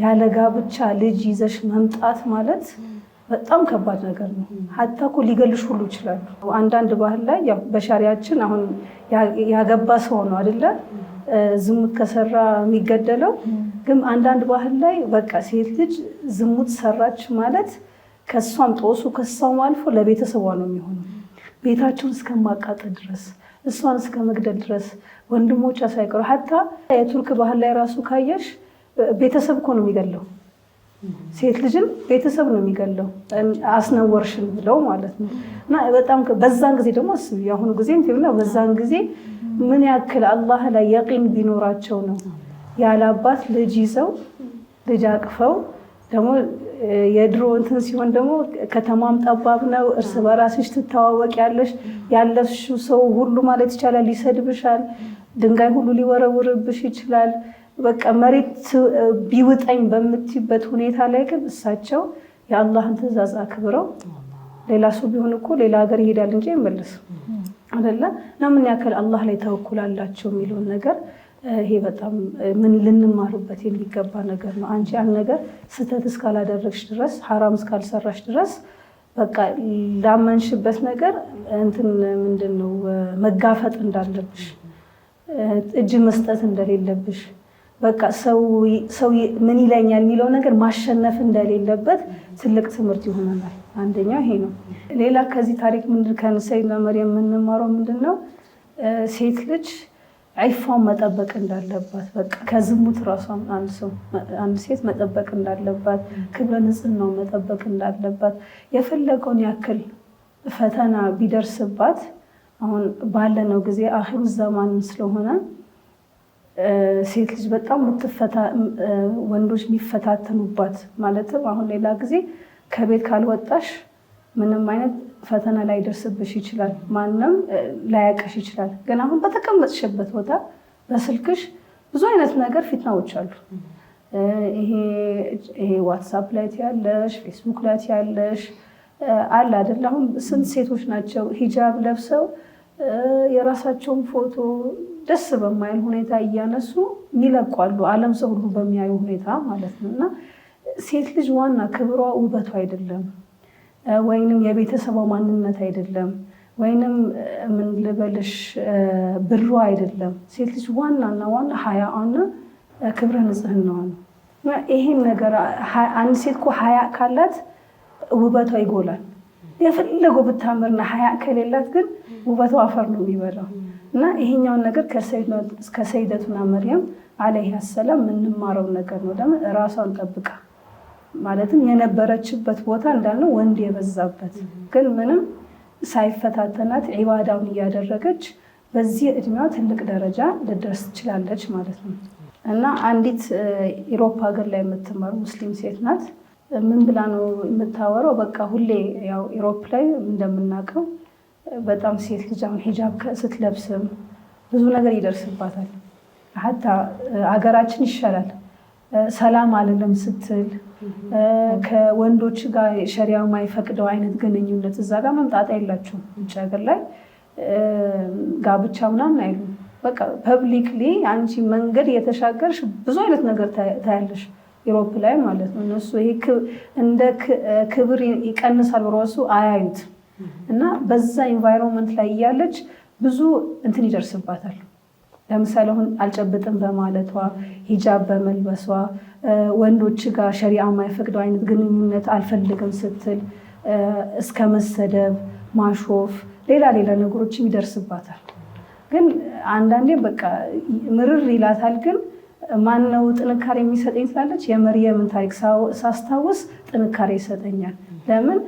ያለ ጋብቻ ልጅ ይዘሽ መምጣት ማለት በጣም ከባድ ነገር ነው። ሀታ እኮ ሊገልሽ ሁሉ ይችላሉ። አንዳንድ ባህል ላይ ያው በሻሪያችን አሁን ያገባ ሰው ነው አይደለ ዝሙት ከሰራ የሚገደለው። ግን አንዳንድ ባህል ላይ በቃ ሴት ልጅ ዝሙት ሰራች ማለት ከሷም ጦሱ ከሷም አልፎ ለቤተሰቧ ነው የሚሆነው። ቤታቸውን እስከማቃጠል ድረስ እሷን እስከ መግደል ድረስ ወንድሞቿ ሳይቀሩ ሀታ የቱርክ ባህል ላይ ራሱ ካየሽ ቤተሰብ እኮ ነው የሚገለው። ሴት ልጅን ቤተሰብ ነው የሚገለው አስነወርሽን ብለው ማለት ነው። እና በጣም በዛን ጊዜ ደግሞ አስቢ ያሁኑ ጊዜም ተብላ በዛን ጊዜ ምን ያክል አላህ ላይ የቂን ቢኖራቸው ነው ያለ አባት ልጅ ይዘው ልጅ አቅፈው ደግሞ የድሮ እንትን ሲሆን ደግሞ ከተማም ጠባብ ነው። እርስ በራስሽ ትተዋወቂያለሽ። ያለሽው ሰው ሁሉ ማለት ይቻላል ሊሰድብሻል፣ ድንጋይ ሁሉ ሊወረውርብሽ ይችላል። በቃ መሬት ቢውጠኝ በምትይበት ሁኔታ ላይ ግን እሳቸው የአላህን ትእዛዝ አክብረው ሌላ ሰው ቢሆን እኮ ሌላ ሀገር ይሄዳል እንጂ አይመለስም አይደለ? ለምን ያክል አላህ ላይ ተወኩላላቸው የሚለውን ነገር ይሄ በጣም ምን ልንማርበት የሚገባ ነገር ነው። አንቺ ያን ነገር ስህተት እስካላደረግሽ ድረስ ሐራም እስካልሰራሽ ድረስ በቃ ላመንሽበት ነገር እንትን ምንድነው መጋፈጥ እንዳለብሽ እጅ መስጠት እንደሌለብሽ በቃ ሰው ምን ይለኛል የሚለው ነገር ማሸነፍ እንደሌለበት ትልቅ ትምህርት ይሆናል። አንደኛው ይሄ ነው። ሌላ ከዚህ ታሪክ ምንድን ከሰይደቱና መርየም የምንማረው ምንድነው? ሴት ልጅ ዒፋን መጠበቅ እንዳለባት በቃ ከዝሙት ራሷን አንድ ሴት መጠበቅ እንዳለባት ክብረ ንጽህናው መጠበቅ እንዳለባት የፈለገውን ያክል ፈተና ቢደርስባት አሁን ባለነው ጊዜ አኺሩ ዘማን ስለሆነ ሴት ልጅ በጣም ወንዶች የሚፈታተኑባት ማለትም አሁን ሌላ ጊዜ ከቤት ካልወጣሽ ምንም አይነት ፈተና ላይ ደርስብሽ ይችላል። ማንም ላያቀሽ ይችላል። ግን አሁን በተቀመጥሽበት ቦታ በስልክሽ ብዙ አይነት ነገር ፊትናዎች አሉ። ይሄ ዋትሳፕ ላይ ያለሽ፣ ፌስቡክ ላይ ያለሽ አለ አይደል? አሁን ስንት ሴቶች ናቸው ሂጃብ ለብሰው የራሳቸውን ፎቶ ደስ በማይል ሁኔታ እያነሱ ይለቋሉ፣ ዓለም ሰው ሁሉ በሚያዩ ሁኔታ ማለት ነው። እና ሴት ልጅ ዋና ክብሯ ውበቷ አይደለም፣ ወይንም የቤተሰቧ ማንነት አይደለም፣ ወይንም ምን ልበልሽ ብሩ አይደለም። ሴት ልጅ ዋናና ዋና ሀያዋና ክብረ ንጽህናዋ ነው። ይሄን ነገር አንድ ሴት እኮ ሀያ ካላት ውበቷ ይጎላል። የፈለገው ብታምርና ሀያ ከሌላት ግን ውበቷ አፈር ነው የሚበላው። እና ይሄኛውን ነገር ከሰይደቱና መርየም አለይሃ ሰላም የምንማረው ነገር ነው። ለምን ራሷን ጠብቃ ማለትም የነበረችበት ቦታ እንዳልነው ወንድ የበዛበት ግን ምንም ሳይፈታተናት ዒባዳውን እያደረገች በዚህ እድሜዋ ትልቅ ደረጃ ልደርስ ትችላለች ማለት ነው። እና አንዲት ኢሮፓ ሀገር ላይ የምትማር ሙስሊም ሴት ናት። ምን ብላ ነው የምታወራው? በቃ ሁሌ ያው ኢሮፕ ላይ እንደምናውቀው በጣም ሴት ልጅ አሁን ሂጃብ ስትለብስም ብዙ ነገር ይደርስባታል። ሀታ ሀገራችን ይሻላል ሰላም አልልም ስትል ከወንዶች ጋር ሸሪያው የማይፈቅደው አይነት ግንኙነት እዛ ጋር መምጣት የላቸውም። ውጭ ሀገር ላይ ጋብቻ ምናምን አይሉም። በቃ ፐብሊክሊ አንቺ መንገድ የተሻገርሽ ብዙ አይነት ነገር ታያለሽ ኢሮፕ ላይ ማለት ነው። እነሱ ይሄ እንደ ክብር ይቀንሳል ብሮሱ አያዩት። እና በዛ ኢንቫይሮንመንት ላይ እያለች ብዙ እንትን ይደርስባታል። ለምሳሌ አሁን አልጨብጥም በማለቷ ሂጃብ በመልበሷ ወንዶች ጋር ሸሪዓ የማይፈቅደው አይነት ግንኙነት አልፈልግም ስትል እስከ መሰደብ፣ ማሾፍ፣ ሌላ ነገሮችም ይደርስባታል። ግን አንዳንዴ በቃ ምርር ይላታል። ግን ማነው ጥንካሬ የሚሰጠኝ ስላለች የመርየምን ታሪክ ሳስታውስ ጥንካሬ ይሰጠኛል። ለምን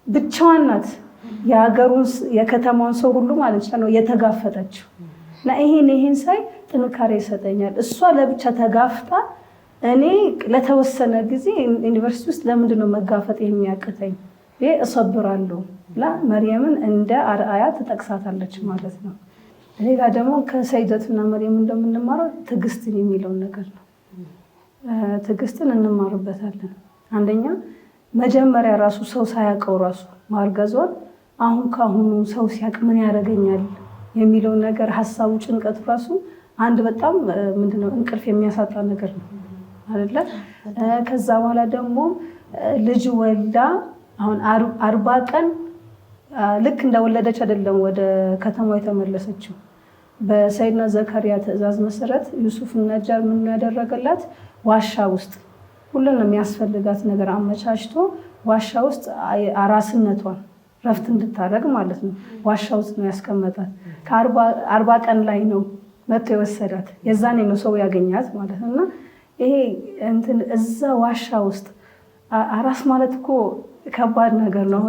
ብቻዋን ናት የሀገሩን የከተማውን ሰው ሁሉ ማለት ነው የተጋፈጠችው። እና ይሄን ሳይ ጥንካሬ ይሰጠኛል። እሷ ለብቻ ተጋፍጣ እኔ ለተወሰነ ጊዜ ዩኒቨርሲቲ ውስጥ ለምንድን ነው መጋፈጥ የሚያቅተኝ እሰብራለሁ ብላ መርየምን እንደ አርአያ ትጠቅሳታለች ማለት ነው። ሌላ ደግሞ ከሰይደቱና መርየም እንደምንማረው ትዕግስትን የሚለውን ነገር ነው። ትዕግስትን እንማርበታለን። አንደኛ መጀመሪያ ራሱ ሰው ሳያውቀው ራሱ ማርገዟን አሁን ከአሁኑ ሰው ሲያውቅ ምን ያደርገኛል የሚለውን ነገር ሀሳቡ፣ ጭንቀቱ ራሱ አንድ በጣም ምንድነው እንቅልፍ የሚያሳጣ ነገር ነው አይደለ? ከዛ በኋላ ደግሞ ልጅ ወልዳ አሁን 40 ቀን ልክ እንደወለደች አይደለም ወደ ከተማው የተመለሰችው። በሰይድና ዘካሪያ ትዕዛዝ መሰረት ዩሱፍ ነጃር ምን ያደረገላት ዋሻ ውስጥ ሁሉንም የሚያስፈልጋት ነገር አመቻችቶ ዋሻ ውስጥ አራስነቷን ረፍት እንድታደርግ ማለት ነው ዋሻ ውስጥ ነው ያስቀመጣት። ከ40 ቀን ላይ ነው መጥቶ የወሰዳት። የዛኔ ነው ሰው ያገኛት ማለት ነው። እና ይሄ እንትን እዛ ዋሻ ውስጥ አራስ ማለት እኮ ከባድ ነገር ነው።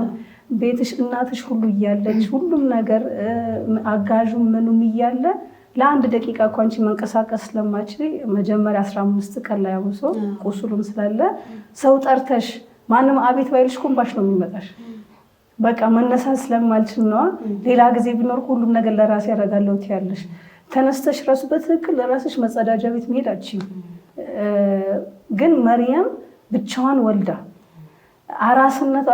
ቤትሽ እናትሽ ሁሉ እያለች ሁሉም ነገር አጋዡም ምኑም እያለ ለአንድ ደቂቃ እኮ አንቺ መንቀሳቀስ ስለማችል መጀመሪያ 15 ቀን ላይ አብሶ ቁስሉም ስላለ ሰው ጠርተሽ ማንም አቤት ባይልሽ ኩምባሽ ነው የሚመጣሽ። በቃ መነሳት ስለማልችል ነው። ሌላ ጊዜ ቢኖር ሁሉም ነገር ለራሴ ያደርጋለሁ ትያለሽ። ተነስተሽ ራሱ በትክክል ለራስሽ መጸዳጃ ቤት መሄድ አትችይም። ግን መርየም ብቻዋን ወልዳ አራስነት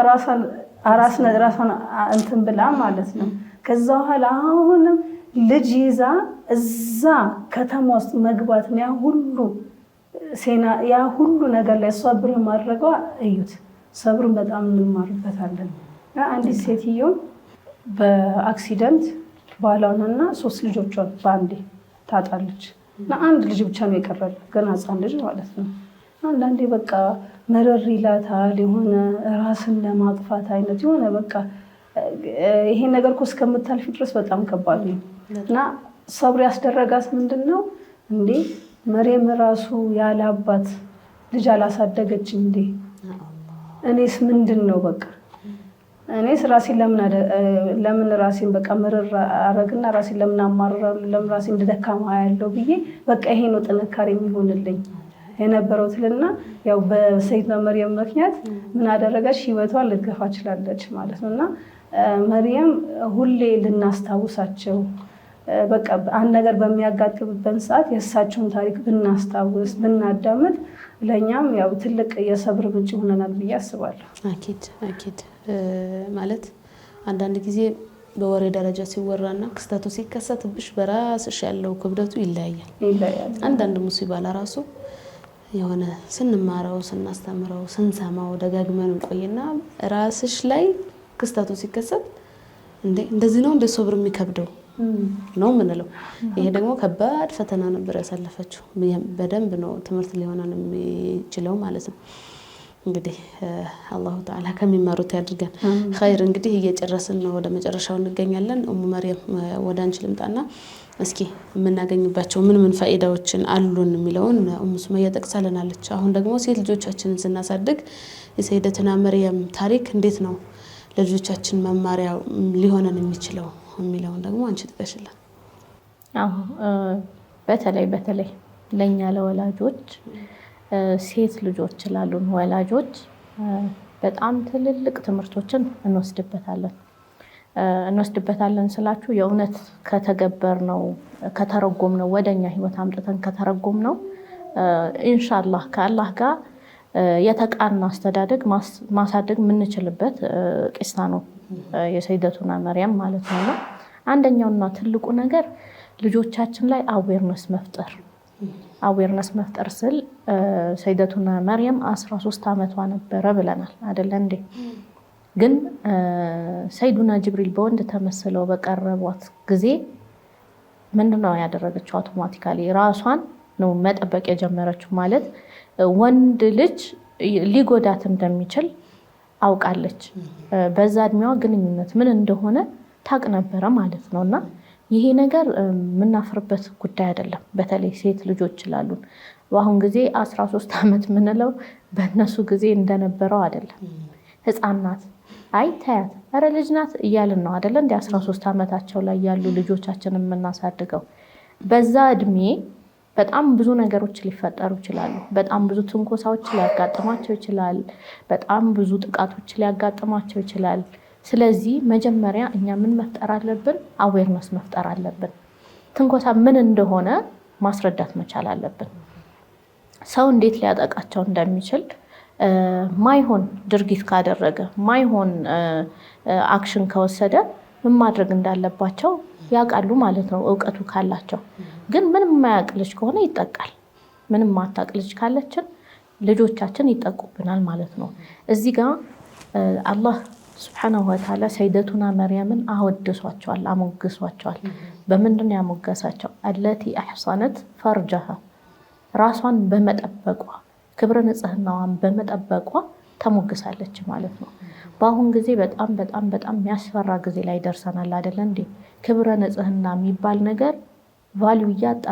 ራሷን እንትን ብላ ማለት ነው። ከዛ በኋላ አሁንም ልጅ ይዛ እዛ ከተማ ውስጥ መግባት ያ ሁሉ ነገር ላይ እሷ ብር ማድረጓ እዩት። ሰብርን በጣም እንማርበታለን። አንዲት ሴትዮ በአክሲደንት ባሏንና 3 ልጆቿን በአንዴ ታጣለች እና አንድ ልጅ ብቻ ነው የቀረል፣ ገና ሕፃን ልጅ ማለት ነው። አንዳንዴ በቃ መረር ይላታል። የሆነ ራስን ለማጥፋት አይነት የሆነ በቃ ይሄን ነገር እኮ እስከምታልፊ ድረስ በጣም ከባድ ነው። እና ሰብር ያስደረጋት ምንድን ነው እንዴ መርየም ራሱ ያለ አባት ልጅ አላሳደገችም እንዴ? እኔስ ምንድን ነው በቃ እኔስ ራሴን ለምን ራሴን በቃ መረር አረግና ራሴን ለምን አማርራለሁ? ለምን ራሴን እንደደካማ ያለው ብዬ በቃ ይሄ ነው ጥንካሬ የሚሆንልኝ የነበረው ትልና ያው በሰይድና መርየም ምክንያት ምን አደረገች? ህይወቷን ልትገፋ ችላለች ማለት ነው። እና መርየም ሁሌ ልናስታውሳቸው በቃ አንድ ነገር በሚያጋጥምበት ሰዓት የእሳቸውን ታሪክ ብናስታውስ ብናዳምጥ ለእኛም ያው ትልቅ የሰብር ምንጭ ይሆነናል ብዬ አስባለሁ። አኪድ ማለት አንዳንድ ጊዜ በወሬ ደረጃ ሲወራና ክስተቱ ሲከሰትብሽ በራስሽ ያለው ክብደቱ ይለያያል። አንዳንድ ሙሲባ ለራሱ የሆነ ስንማረው ስናስተምረው ስንሰማው ደጋግመን እንቆይና ራስሽ ላይ ክስተቱ ሲከሰት እንደዚህ ነው እንደ ሶብር የሚከብደው ነው ምንለው። ይሄ ደግሞ ከባድ ፈተና ነበር ያሳለፈችው። በደንብ ነው ትምህርት ሊሆነን የሚችለው ማለት ነው። እንግዲህ አላሁ ተዓላ ከሚማሩት ያድርገን። ኸይር እንግዲህ እየጨረስን ነው፣ ወደ መጨረሻው እንገኛለን። ኡሙ መርየም ወደ አንቺ ልምጣና እስኪ የምናገኝባቸው ምን ፋይዳዎችን አሉን የሚለውን ኡሙ ሱመያ ጠቅሳለናለች። አሁን ደግሞ ሴት ልጆቻችንን ስናሳድግ የሰይደቱና መርየም ታሪክ እንዴት ነው ለልጆቻችን መማሪያ ሊሆነን የሚችለው የሚለውን ደግሞ አንቺ ጥቀሽልን። በተለይ ለኛ ለወላጆች ሴት ልጆች ላሉን ወላጆች በጣም ትልልቅ ትምህርቶችን እንወስድበታለን ስላችሁ የእውነት ከተገበርነው ከተረጎምነው ወደኛ ህይወት አምጥተን ከተረጎምነው ኢንሻአላህ ከአላህ ጋር የተቃና አስተዳደግ ማሳደግ የምንችልበት ቂሳ ነው የሰይደቱና መርየም ማለት ነው። አንደኛውና ትልቁ ነገር ልጆቻችን ላይ አዌርነስ መፍጠር ስል ሰይደቱና መርየም 13 ዓመቷ ነበረ ብለናል አይደል እንዴ? ግን ሰይዱና ጅብሪል በወንድ ተመስለው በቀረቧት ጊዜ ምንድነው ያደረገችው? አውቶማቲካሊ ራሷን ነው መጠበቅ የጀመረችው። ማለት ወንድ ልጅ ሊጎዳት እንደሚችል አውቃለች። በዛ እድሜዋ ግንኙነት ምን እንደሆነ ታቅ ነበረ ማለት ነውና ይሄ ነገር የምናፍርበት ጉዳይ አይደለም። በተለይ ሴት ልጆች ላሉን በአሁን ጊዜ 13 ዓመት ምንለው በእነሱ ጊዜ እንደነበረው አይደለም። ህፃን ናት፣ አይ ታያት፣ ኧረ ልጅ ናት እያልን ነው አይደለ? እንደ 13 ዓመታቸው ላይ ያሉ ልጆቻችንን የምናሳድገው። በዛ እድሜ በጣም ብዙ ነገሮች ሊፈጠሩ ይችላሉ። በጣም ብዙ ትንኮሳዎች ሊያጋጥማቸው ይችላል። በጣም ብዙ ጥቃቶች ሊያጋጥማቸው ይችላል። ስለዚህ መጀመሪያ እኛ ምን መፍጠር አለብን? አዌርነስ መፍጠር አለብን። ትንኮሳ ምን እንደሆነ ማስረዳት መቻል አለብን። ሰው እንዴት ሊያጠቃቸው እንደሚችል ማይሆን ድርጊት ካደረገ ማይሆን አክሽን ከወሰደ ምን ማድረግ እንዳለባቸው ያውቃሉ ማለት ነው፣ እውቀቱ ካላቸው። ግን ምንም የማያውቅ ልጅ ከሆነ ይጠቃል። ምንም ማታውቅ ልጅ ካለችን ልጆቻችን ይጠቁብናል ማለት ነው። እዚህ ጋር አላህ ሱብሓነሁ ወተዓላ ሰይደቱና መርየምን አወድሷቸዋል፣ አሞግሷቸዋል። በምንድን ያሞገሳቸው? አለቲ አሕሰነት ፈርጀሃ፣ ራሷን በመጠበቋ ክብረ ንጽህናዋን በመጠበቋ ተሞግሳለች ማለት ነው። በአሁን ጊዜ በጣም በጣም በጣም የሚያስፈራ ጊዜ ላይ ደርሰናል አይደለ እንዴ? ክብረ ንጽህና የሚባል ነገር ቫልዩ እያጣ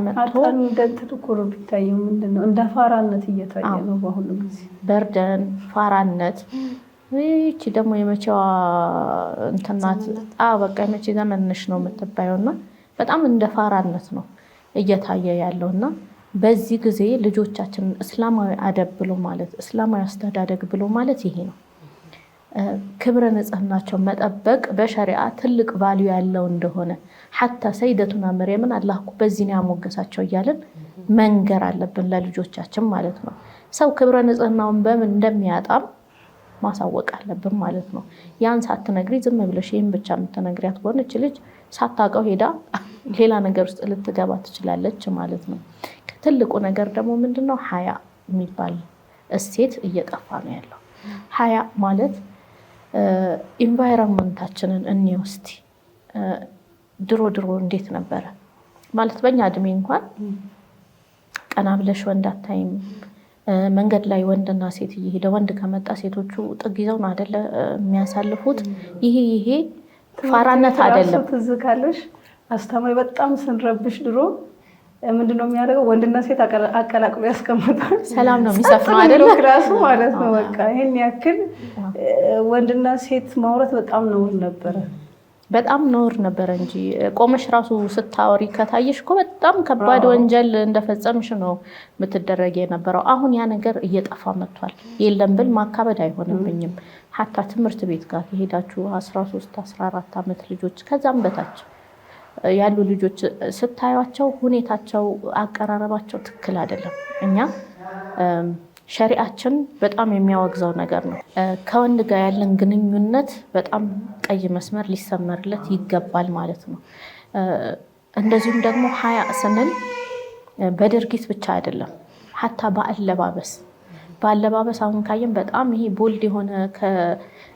መጥቶ ቢታየው ምንድነው እንደ ፋራነት እየታየ ነው በአሁኑ ጊዜ። በርደን ፋራነት ይቺ ደግሞ የመቼዋ እንትናት በቃ የመቼ ዘመንሽ ነው የምትባየውና በጣም እንደ ፋራነት ነው እየታየ ያለውና በዚህ ጊዜ ልጆቻችን እስላማዊ አደብ ብሎ ማለት እስላማዊ አስተዳደግ ብሎ ማለት ይሄ ነው። ክብረ ንጽህናቸው መጠበቅ በሸሪዓ ትልቅ ቫልዩ ያለው እንደሆነ ሐታ ሰይደቱና መርየምን አላህ እኮ በዚህ ነው ያሞገሳቸው እያልን መንገር አለብን ለልጆቻችን ማለት ነው። ሰው ክብረ ንጽህናውን በምን እንደሚያጣም ማሳወቅ አለብን ማለት ነው። ያን ሳትነግሪ ዝም ብለሽ ይሄን ብቻ የምትነግሪያት ከሆነች ልጅ ሳታውቀው ሄዳ ሌላ ነገር ውስጥ ልትገባ ትችላለች ማለት ነው። ትልቁ ነገር ደግሞ ምንድነው? ሀያ የሚባል እሴት እየጠፋ ነው ያለው። ሀያ ማለት ኢንቫይሮንመንታችንን እንወስቲ ድሮ እንዴት ነበረ ማለት በእኛ እድሜ እንኳን ቀና ብለሽ ወንድ አታይም። መንገድ ላይ ወንድና ሴት እየሄደ ወንድ ከመጣ ሴቶቹ ጥግ ይዘው ነው አይደለ የሚያሳልፉት። ይሄ ፋራነት አይደለም። ትዝ ካለሽ አስተማሪ በጣም ስንረብሽ ድሮ ምንድነው የሚያደርገው? ወንድና ሴት አቀላቅሎ ያስቀምጣል። ሰላም ነው የሚሰፍነው አይደለ? ራሱ ማለት ነው። በቃ ይሄን ያክል ወንድና ሴት ማውራት በጣም ነውር ነበረ። በጣም ነውር ነበረ እንጂ ቆመሽ ራሱ ስታወሪ ከታየሽ እኮ በጣም ከባድ ወንጀል እንደፈጸምሽ ነው የምትደረግ የነበረው። አሁን ያ ነገር እየጠፋ መጥቷል። የለም ብል ማካበድ አይሆንብኝም። ሐታ ትምህርት ቤት ጋር ከሄዳችሁ 13 14 ዓመት ልጆች ከዛም በታች ያሉ ልጆች ስታዩቸው ሁኔታቸው፣ አቀራረባቸው ትክክል አይደለም። እኛ ሸሪዓችን በጣም የሚያወግዘው ነገር ነው። ከወንድ ጋር ያለን ግንኙነት በጣም ቀይ መስመር ሊሰመርለት ይገባል ማለት ነው። እንደዚሁም ደግሞ ሀያ ስንል በድርጊት ብቻ አይደለም፣ ሀታ በአለባበስ አሁን ካየን በጣም ይሄ ቦልድ የሆነ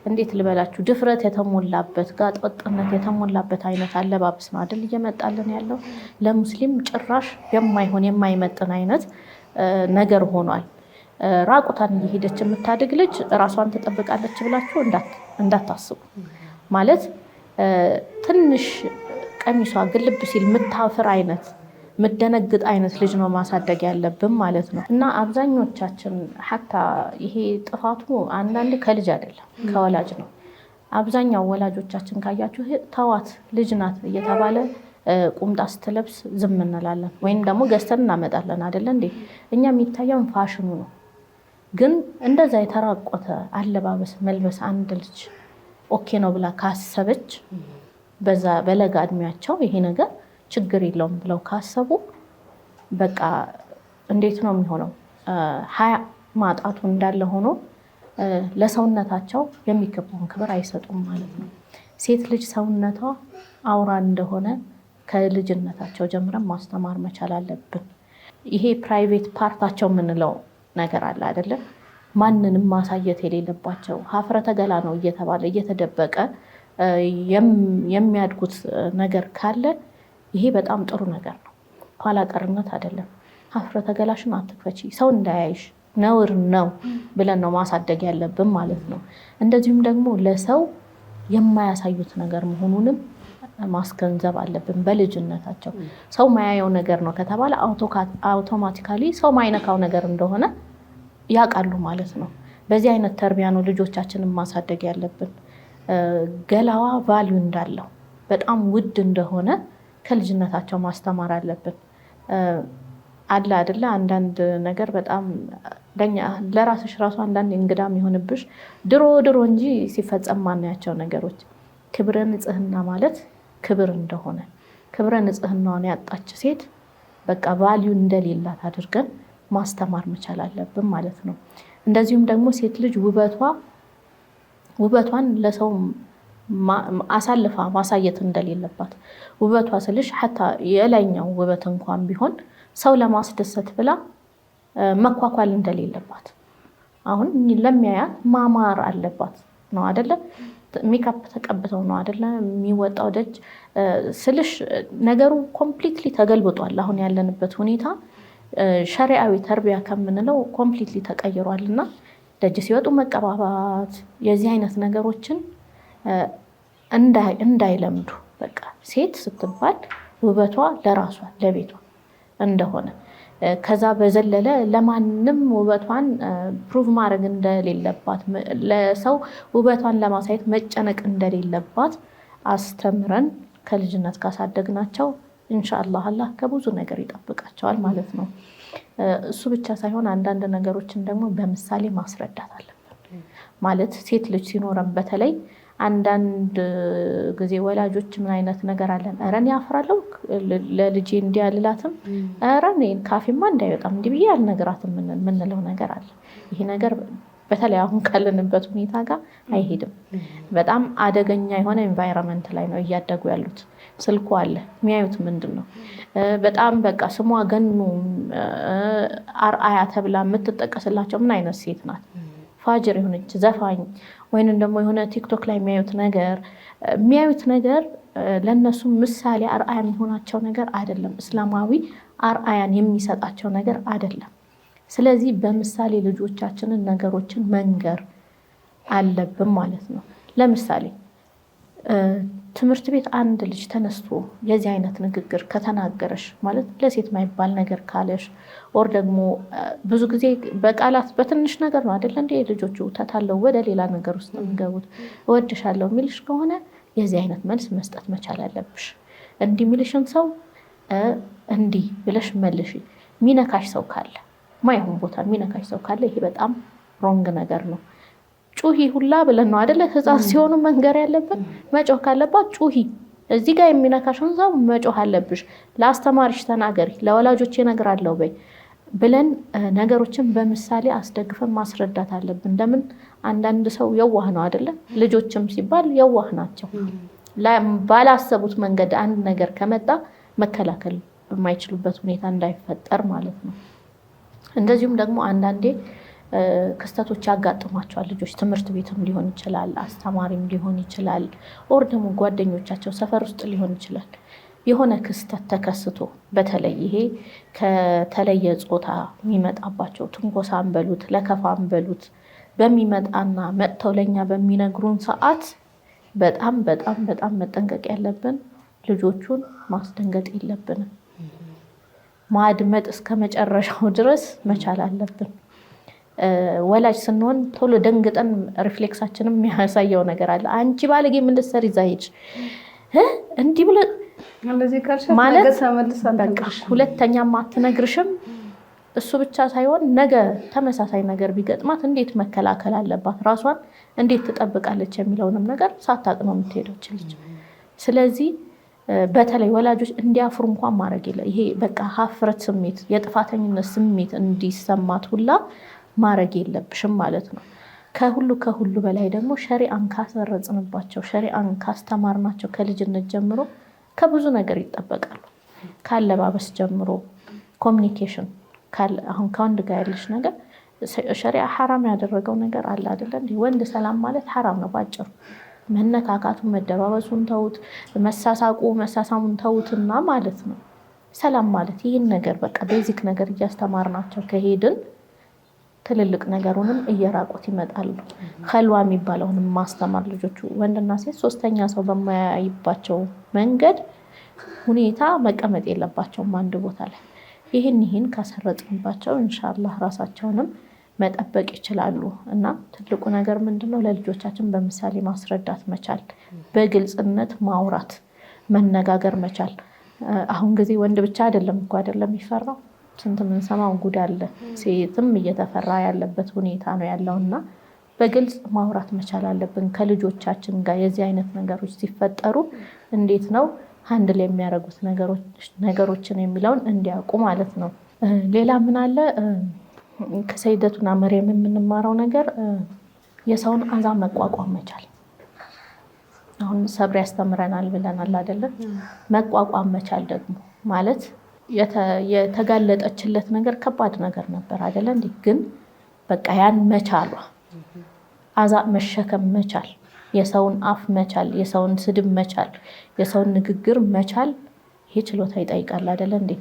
እንዴት ልበላችሁ ድፍረት የተሞላበት ጋጠወጥነት የተሞላበት አይነት አለባበስ ነው አይደል እየመጣልን ያለው። ለሙስሊም ጭራሽ የማይመጥን አይነት ነገር ሆኗል። ራቁታን እየሄደች የምታድግ ልጅ ራሷን ትጠብቃለች ብላችሁ እንዳታስቡ። ማለት ትንሽ ቀሚሷ ግልብ ሲል የምታፍር አይነት የምደነግጥ አይነት ልጅ ነው ማሳደግ ያለብን ማለት ነው። እና አብዛኞቻችን ሀታ ይሄ ጥፋቱ አንዳንዴ ከልጅ አይደለም ከወላጅ ነው። አብዛኛው ወላጆቻችን ካያችሁ ተዋት ልጅ ናት እየተባለ ቁምጣ ስትለብስ ዝም እንላለን፣ ወይም ደግሞ ገዝተን እናመጣለን አይደለ እንዴ። እኛ የሚታየውን ፋሽኑ ነው። ግን እንደዛ የተራቆተ አለባበስ መልበስ አንድ ልጅ ኦኬ ነው ብላ ካሰበች በዛ በለጋ እድሜያቸው ይሄ ነገር ችግር የለውም ብለው ካሰቡ በቃ እንዴት ነው የሚሆነው? ሀያ ማጣቱ እንዳለ ሆኖ ለሰውነታቸው የሚገባውን ክብር አይሰጡም ማለት ነው። ሴት ልጅ ሰውነቷ አውራ እንደሆነ ከልጅነታቸው ጀምረን ማስተማር መቻል አለብን። ይሄ ፕራይቬት ፓርታቸው የምንለው ነገር አለ አይደለም? ማንንም ማሳየት የሌለባቸው ሀፍረተ ገላ ነው እየተባለ እየተደበቀ የሚያድጉት ነገር ካለ ይሄ በጣም ጥሩ ነገር ነው። ኋላ ቀርነት አይደለም። ሀፍረተ ገላሽን አትክፈቺ፣ ሰው እንዳያይሽ ነውር ነው ብለን ነው ማሳደግ ያለብን ማለት ነው። እንደዚሁም ደግሞ ለሰው የማያሳዩት ነገር መሆኑንም ማስገንዘብ አለብን በልጅነታቸው። ሰው ማያየው ነገር ነው ከተባለ አውቶማቲካሊ ሰው ማይነካው ነገር እንደሆነ ያውቃሉ ማለት ነው። በዚህ አይነት ተርቢያ ነው ልጆቻችንን ማሳደግ ያለብን። ገላዋ ቫልዩ እንዳለው በጣም ውድ እንደሆነ ከልጅነታቸው ማስተማር አለብን። አለ አይደለ አንዳንድ ነገር በጣም ለራስሽ ራሱ አንዳንድ እንግዳ የሚሆንብሽ ድሮ እንጂ ሲፈጸም ማናያቸው ነገሮች ክብረ ንጽህና ማለት ክብር እንደሆነ ክብረ ንጽህናዋን ያጣች ሴት በቃ ቫልዩ እንደሌላት አድርገን ማስተማር መቻል አለብን ማለት ነው። እንደዚሁም ደግሞ ሴት ልጅ ውበቷን ለሰው አሳልፋ ማሳየት እንደሌለባት፣ ውበቷ ስልሽ ሐታ የላይኛው ውበት እንኳን ቢሆን ሰው ለማስደሰት ብላ መኳኳል እንደሌለባት፣ አሁን ለሚያያት ማማር አለባት ነው አይደለ? ሜካፕ ተቀብተው ነው አይደለ የሚወጣው ደጅ ስልሽ ነገሩ ኮምፕሊትሊ ተገልብጧል። አሁን ያለንበት ሁኔታ ሸሪዓዊ ተርቢያ ከምንለው ኮምፕሊትሊ ተቀይሯልና ደጅ ሲወጡ መቀባባት የዚህ አይነት ነገሮችን እንዳይለምዱ በቃ ሴት ስትባል ውበቷ ለራሷ ለቤቷ እንደሆነ ከዛ በዘለለ ለማንም ውበቷን ፕሩቭ ማድረግ እንደሌለባት ለሰው ውበቷን ለማሳየት መጨነቅ እንደሌለባት አስተምረን ከልጅነት ካሳደግናቸው ኢንሻአላህ አላህ ከብዙ ነገር ይጠብቃቸዋል ማለት ነው። እሱ ብቻ ሳይሆን አንዳንድ ነገሮችን ደግሞ በምሳሌ ማስረዳት አለብን። ማለት ሴት ልጅ ሲኖረን በተለይ አንዳንድ ጊዜ ወላጆች ምን አይነት ነገር አለን፣ ኧረ እኔ አፍራለሁ ለልጄ እንዲህ አልላትም፣ ኧረ እኔ ካፌማ እንዳይወጣም እንዲህ ብዬ አልነግራትም የምንለው ነገር አለ። ይሄ ነገር በተለይ አሁን ካለንበት ሁኔታ ጋር አይሄድም። በጣም አደገኛ የሆነ ኤንቫይሮንመንት ላይ ነው እያደጉ ያሉት። ስልኩ አለ፣ የሚያዩት ምንድን ነው? በጣም በቃ ስሟ ገኑ አርአያ ተብላ የምትጠቀስላቸው ምን አይነት ሴት ናት? ፋጅር የሆነች ዘፋኝ ወይንም ደግሞ የሆነ ቲክቶክ ላይ የሚያዩት ነገር ለነሱ ምሳሌ አርአያ የሚሆናቸው ነገር አይደለም። እስላማዊ አርአያን የሚሰጣቸው ነገር አይደለም። ስለዚህ በምሳሌ ልጆቻችንን ነገሮችን መንገር አለብን ማለት ነው። ለምሳሌ ትምህርት ቤት አንድ ልጅ ተነስቶ የዚህ አይነት ንግግር ከተናገረሽ ማለት ለሴት ማይባል ነገር ካለሽ ወር ደግሞ ብዙ ጊዜ በቃላት በትንሽ ነገር ነው አይደል እንዴ ልጆቹ ተታለው ወደ ሌላ ነገር ውስጥ የሚገቡት። እወድሻለሁ የሚልሽ ከሆነ የዚህ አይነት መልስ መስጠት መቻል አለብሽ። እንዲህ የሚልሽን ሰው እንዲህ ብለሽ መልሽ። ሚነካሽ ሰው ካለ ማይሆን ቦታ ሚነካሽ ሰው ካለ ይሄ በጣም ሮንግ ነገር ነው። ጩሂ ሁላ ብለን ነው አይደለ ህፃን ሲሆኑ መንገር ያለብን። መጮህ ካለባት ጩሂ። እዚህ ጋር የሚነካሽን ሰው መጮህ አለብሽ። ለአስተማሪሽ ተናገሪ፣ ለወላጆቼ እነግራለሁ በይ። ብለን ነገሮችን በምሳሌ አስደግፈን ማስረዳት አለብን። እንደምን አንዳንድ ሰው የዋህ ነው አይደለ? ልጆችም ሲባል የዋህ ናቸው። ባላሰቡት መንገድ አንድ ነገር ከመጣ መከላከል የማይችሉበት ሁኔታ እንዳይፈጠር ማለት ነው። እንደዚሁም ደግሞ አንዳንዴ ክስተቶች ያጋጥሟቸዋል ልጆች። ትምህርት ቤትም ሊሆን ይችላል፣ አስተማሪም ሊሆን ይችላል፣ ኦር ደግሞ ጓደኞቻቸው ሰፈር ውስጥ ሊሆን ይችላል። የሆነ ክስተት ተከስቶ በተለይ ይሄ ከተለየ ጾታ የሚመጣባቸው ትንኮሳን በሉት ለከፋን በሉት በሚመጣና መጥተው ለኛ በሚነግሩን ሰዓት በጣም በጣም በጣም መጠንቀቅ ያለብን፣ ልጆቹን ማስደንገጥ የለብንም። ማድመጥ እስከ መጨረሻው ድረስ መቻል አለብን። ወላጅ ስንሆን ቶሎ ደንግጠን ሪፍሌክሳችንም የሚያሳየው ነገር አለ። አንቺ ባለጌ ምን ልትሰሪ እዛ ሂጅ እንዲህ ብለ ማለት ሁለተኛም አትነግርሽም። እሱ ብቻ ሳይሆን ነገ ተመሳሳይ ነገር ቢገጥማት እንዴት መከላከል አለባት፣ ራሷን እንዴት ትጠብቃለች የሚለውንም ነገር ሳታቅ ነው የምትሄደው ልጅ። ስለዚህ በተለይ ወላጆች እንዲያፍሩ እንኳን ማድረግ የለ። ይሄ በቃ ሀፍረት ስሜት፣ የጥፋተኝነት ስሜት እንዲሰማት ሁላ ማድረግ የለብሽም ማለት ነው። ከሁሉ በላይ ደግሞ ሸሪዓን ካሰረጽንባቸው፣ ሸሪዓን ካስተማርናቸው ከልጅነት ጀምሮ ከብዙ ነገር ይጠበቃሉ። ካለባበስ ጀምሮ ኮሚኒኬሽን፣ አሁን ከወንድ ጋር ያለሽ ነገር ሸሪዓ ሐራም ያደረገው ነገር አለ አይደለ? እንዲህ ወንድ ሰላም ማለት ሐራም ነው ባጭሩ። መነካካቱን መደባበሱን ተውት፣ መሳሳሙን ተውትና ማለት ነው ሰላም ማለት ይህን ነገር በቃ ቤዚክ ነገር እያስተማርናቸው ከሄድን ትልልቅ ነገሩንም እየራቁት ይመጣሉ። ከልዋ የሚባለውንም ማስተማር ልጆቹ ወንድና ሴት ሶስተኛ ሰው በማያይባቸው መንገድ ሁኔታ መቀመጥ የለባቸውም አንድ ቦታ ላይ። ይህን ካሰረጽንባቸው ኢንሻአላህ ራሳቸውንም መጠበቅ ይችላሉ። እና ትልቁ ነገር ምንድነው? ለልጆቻችን በምሳሌ ማስረዳት መቻል፣ በግልጽነት ማውራት፣ መነጋገር መቻል። አሁን ጊዜ ወንድ ብቻ አይደለም የሚፈራው፣ ስንት የምንሰማው ጉድ አለ። ሴትም እየተፈራ ያለበት ሁኔታ ነው ያለውና በግልጽ ማውራት መቻል አለብን ከልጆቻችን ጋር። የዚህ አይነት ነገሮች ሲፈጠሩ እንዴት ነው ሃንድል የሚያደርጉት ነገሮችን የሚለውን እንዲያውቁ ማለት ነው። ሌላ ምን አለ? ከሰይደቱና መርየም የምንማረው ነገር የሰውን አዛ መቋቋም መቻል። አሁን ሰብር ያስተምረናል ብለናል አይደለም? መቋቋም መቻል ደግሞ ማለት የተጋለጠችለት ነገር ከባድ ነገር ነበር አይደለ እንዴ? ግን በቃ ያን መቻሏ፣ አዛ መሸከም መቻል፣ የሰውን አፍ መቻል፣ የሰውን ስድብ መቻል፣ የሰውን ንግግር መቻል፣ ይሄ ችሎታ ይጠይቃል አይደለ እንዴ?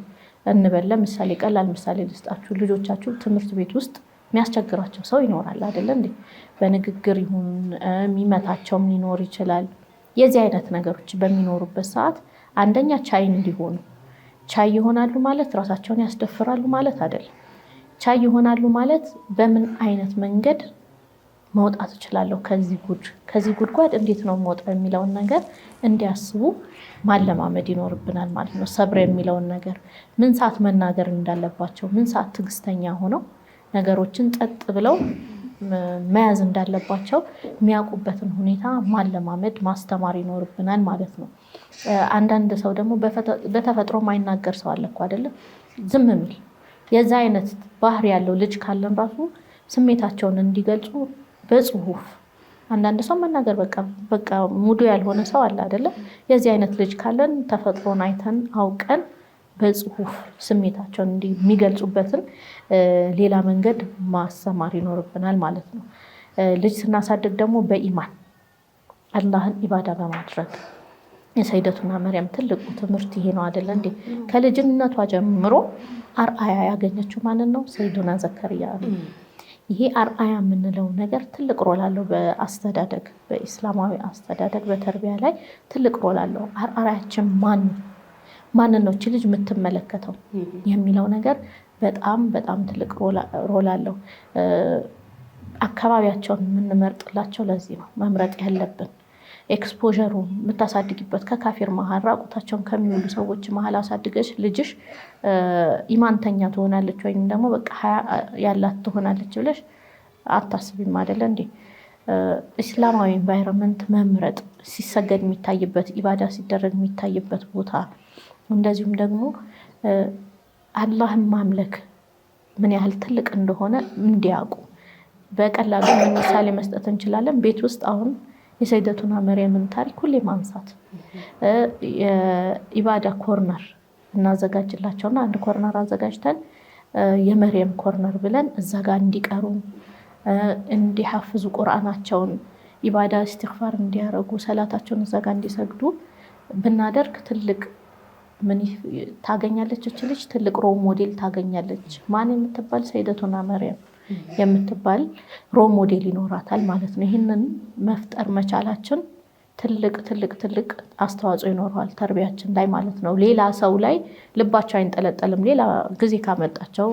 እንበል ለምሳሌ ቀላል ምሳሌ ልስጣችሁ። ልጆቻችሁ ትምህርት ቤት ውስጥ የሚያስቸግራቸው ሰው ይኖራል አይደለ እንዴ? በንግግር ይሁን የሚመታቸውም ሊኖር ይችላል። የዚህ አይነት ነገሮች በሚኖሩበት ሰዓት አንደኛ ቻይ እንዲሆኑ፣ ቻይ ይሆናሉ ማለት ራሳቸውን ያስደፍራሉ ማለት አይደለም። ቻይ ይሆናሉ ማለት በምን አይነት መንገድ መውጣት እችላለሁ ከዚህ ጉድጓድ እንዴት ነው መውጣት የሚለውን ነገር እንዲያስቡ ማለማመድ ይኖርብናል ማለት ነው። ሰብር የሚለውን ነገር ምን ሰዓት መናገር እንዳለባቸው፣ ምን ሰዓት ትዕግስተኛ ሆነው ነገሮችን ጸጥ ብለው መያዝ እንዳለባቸው የሚያውቁበትን ሁኔታ ማለማመድ ማስተማር ይኖርብናል ማለት ነው። አንዳንድ ሰው ደግሞ በተፈጥሮ ማይናገር ሰው አለ እኮ አይደለም? ዝም የሚል የዛ አይነት ባህሪ ያለው ልጅ ካለን ራሱ ስሜታቸውን እንዲገልጹ በጽሁፍ፣ አንዳንድ ሰው መናገር በቃ ሙሉ ያልሆነ ሰው አለ አይደለም? የዚህ አይነት ልጅ ካለን ተፈጥሮን አይተን አውቀን በጽሁፍ ስሜታቸውን የሚገልጹበትን ሌላ መንገድ ማስተማር ይኖርብናል ማለት ነው። ልጅ ስናሳድግ ደግሞ በኢማን አላህን ኢባዳ በማድረግ የሰይደቱና መርየም ትልቁ ትምህርት ይሄ ነው አይደለ እንዴ? ከልጅነቷ ጀምሮ አርአያ ያገኘችው ማንን ነው? ሰይዱና ዘከርያ ነው። ይሄ አርአያ የምንለው ነገር ትልቅ ሮል አለው በአስተዳደግ፣ በኢስላማዊ አስተዳደግ፣ በተርቢያ ላይ ትልቅ ሮል አለው። አርአያችን ማንን ነው እቺ ልጅ የምትመለከተው የሚለው ነገር በጣም በጣም ትልቅ ሮል አለው። አካባቢያቸውን የምንመርጥላቸው ለዚህ ነው መምረጥ ያለብን። ኤክስፖዠሩ የምታሳድጊበት ከካፊር መሀል ራቁታቸውን ከሚውሉ ሰዎች መሀል አሳድገሽ ልጅሽ ኢማንተኛ ትሆናለች ወይም ደግሞ በቃ ያላት ትሆናለች ብለሽ አታስቢም አይደለ እንዴ? እስላማዊ ኤንቫይሮንመንት መምረጥ፣ ሲሰገድ የሚታይበት፣ ኢባዳ ሲደረግ የሚታይበት ቦታ፣ እንደዚሁም ደግሞ አላህን ማምለክ ምን ያህል ትልቅ እንደሆነ እንዲያውቁ በቀላሉ ምሳሌ መስጠት እንችላለን። ቤት ውስጥ አሁን የሰይደቱና መርየምን ታሪክ ሁሌ ማንሳት፣ የኢባዳ ኮርነር እናዘጋጅላቸውና አንድ ኮርነር አዘጋጅተን የመርየም ኮርነር ብለን እዛ ጋር እንዲቀሩ እንዲሐፍዙ ቁርአናቸውን ኢባዳ ኢስቲግፋር እንዲያረጉ ሰላታቸውን እዛ ጋር እንዲሰግዱ ብናደርግ ትልቅ ምን ታገኛለች እቺ ልጅ ትልቅ ሮል ሞዴል ታገኛለች። ማን የምትባል ሰይደቱና መርየም የምትባል ሮል ሞዴል ይኖራታል ማለት ነው። ይሄንን መፍጠር መቻላችን ትልቅ አስተዋጽኦ ይኖረዋል ተርቢያችን ላይ ማለት ነው። ሌላ ሰው ላይ ልባቸው አይንጠለጠልም። ሌላ ጊዜ ካመጣቸው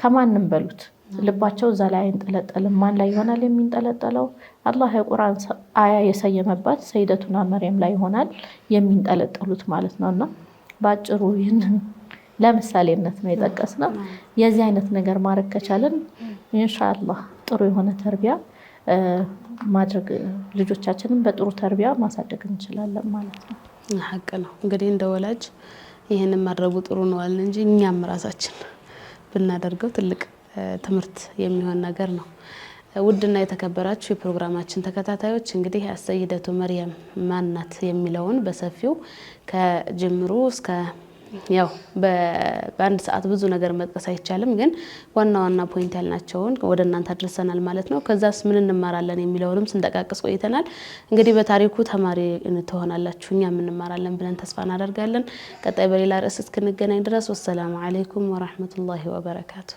ከማንም በሉት ልባቸው እዛ ላይ አይንጠለጠልም። ማን ላይ ይሆናል የሚንጠለጠለው? አላህ የቁርአን አያ የሰየመባት ሰይደቱና መርየም ላይ ይሆናል የሚንጠለጠሉት ማለት ነውና ባጭሩ ይህንን ለምሳሌነት ነው የጠቀስነው። የዚህ አይነት ነገር ማድረግ ከቻለን ኢንሻአላህ ጥሩ የሆነ ተርቢያ ማድረግ ልጆቻችንን በጥሩ ተርቢያ ማሳደግ እንችላለን ማለት ነው። ሐቅ ነው። እንግዲህ እንደ ወላጅ ይሄንን ማድረጉ ጥሩ ነው አለ እንጂ እኛም ራሳችን ብናደርገው ትልቅ ትምህርት የሚሆን ነገር ነው። ውድና የተከበራችሁ የፕሮግራማችን ተከታታዮች እንግዲህ አሰይደቱ መርየም ማናት የሚለውን በሰፊው ከጅምሩ እስከ ያው በአንድ ሰዓት ብዙ ነገር መጥቀስ አይቻልም፣ ግን ዋና ዋና ፖይንት ያልናቸውን ወደ እናንተ አድርሰናል ማለት ነው። ከዛስ ምን እንማራለን የሚለውንም ስንጠቃቅስ ቆይተናል። እንግዲህ በታሪኩ ተማሪ ትሆናላችሁ፣ እኛም እንማራለን ብለን ተስፋ እናደርጋለን። ቀጣይ በሌላ ርዕስ እስክንገናኝ ድረስ ወሰላሙ አለይኩም ወራህመቱላሂ ወበረካቱ።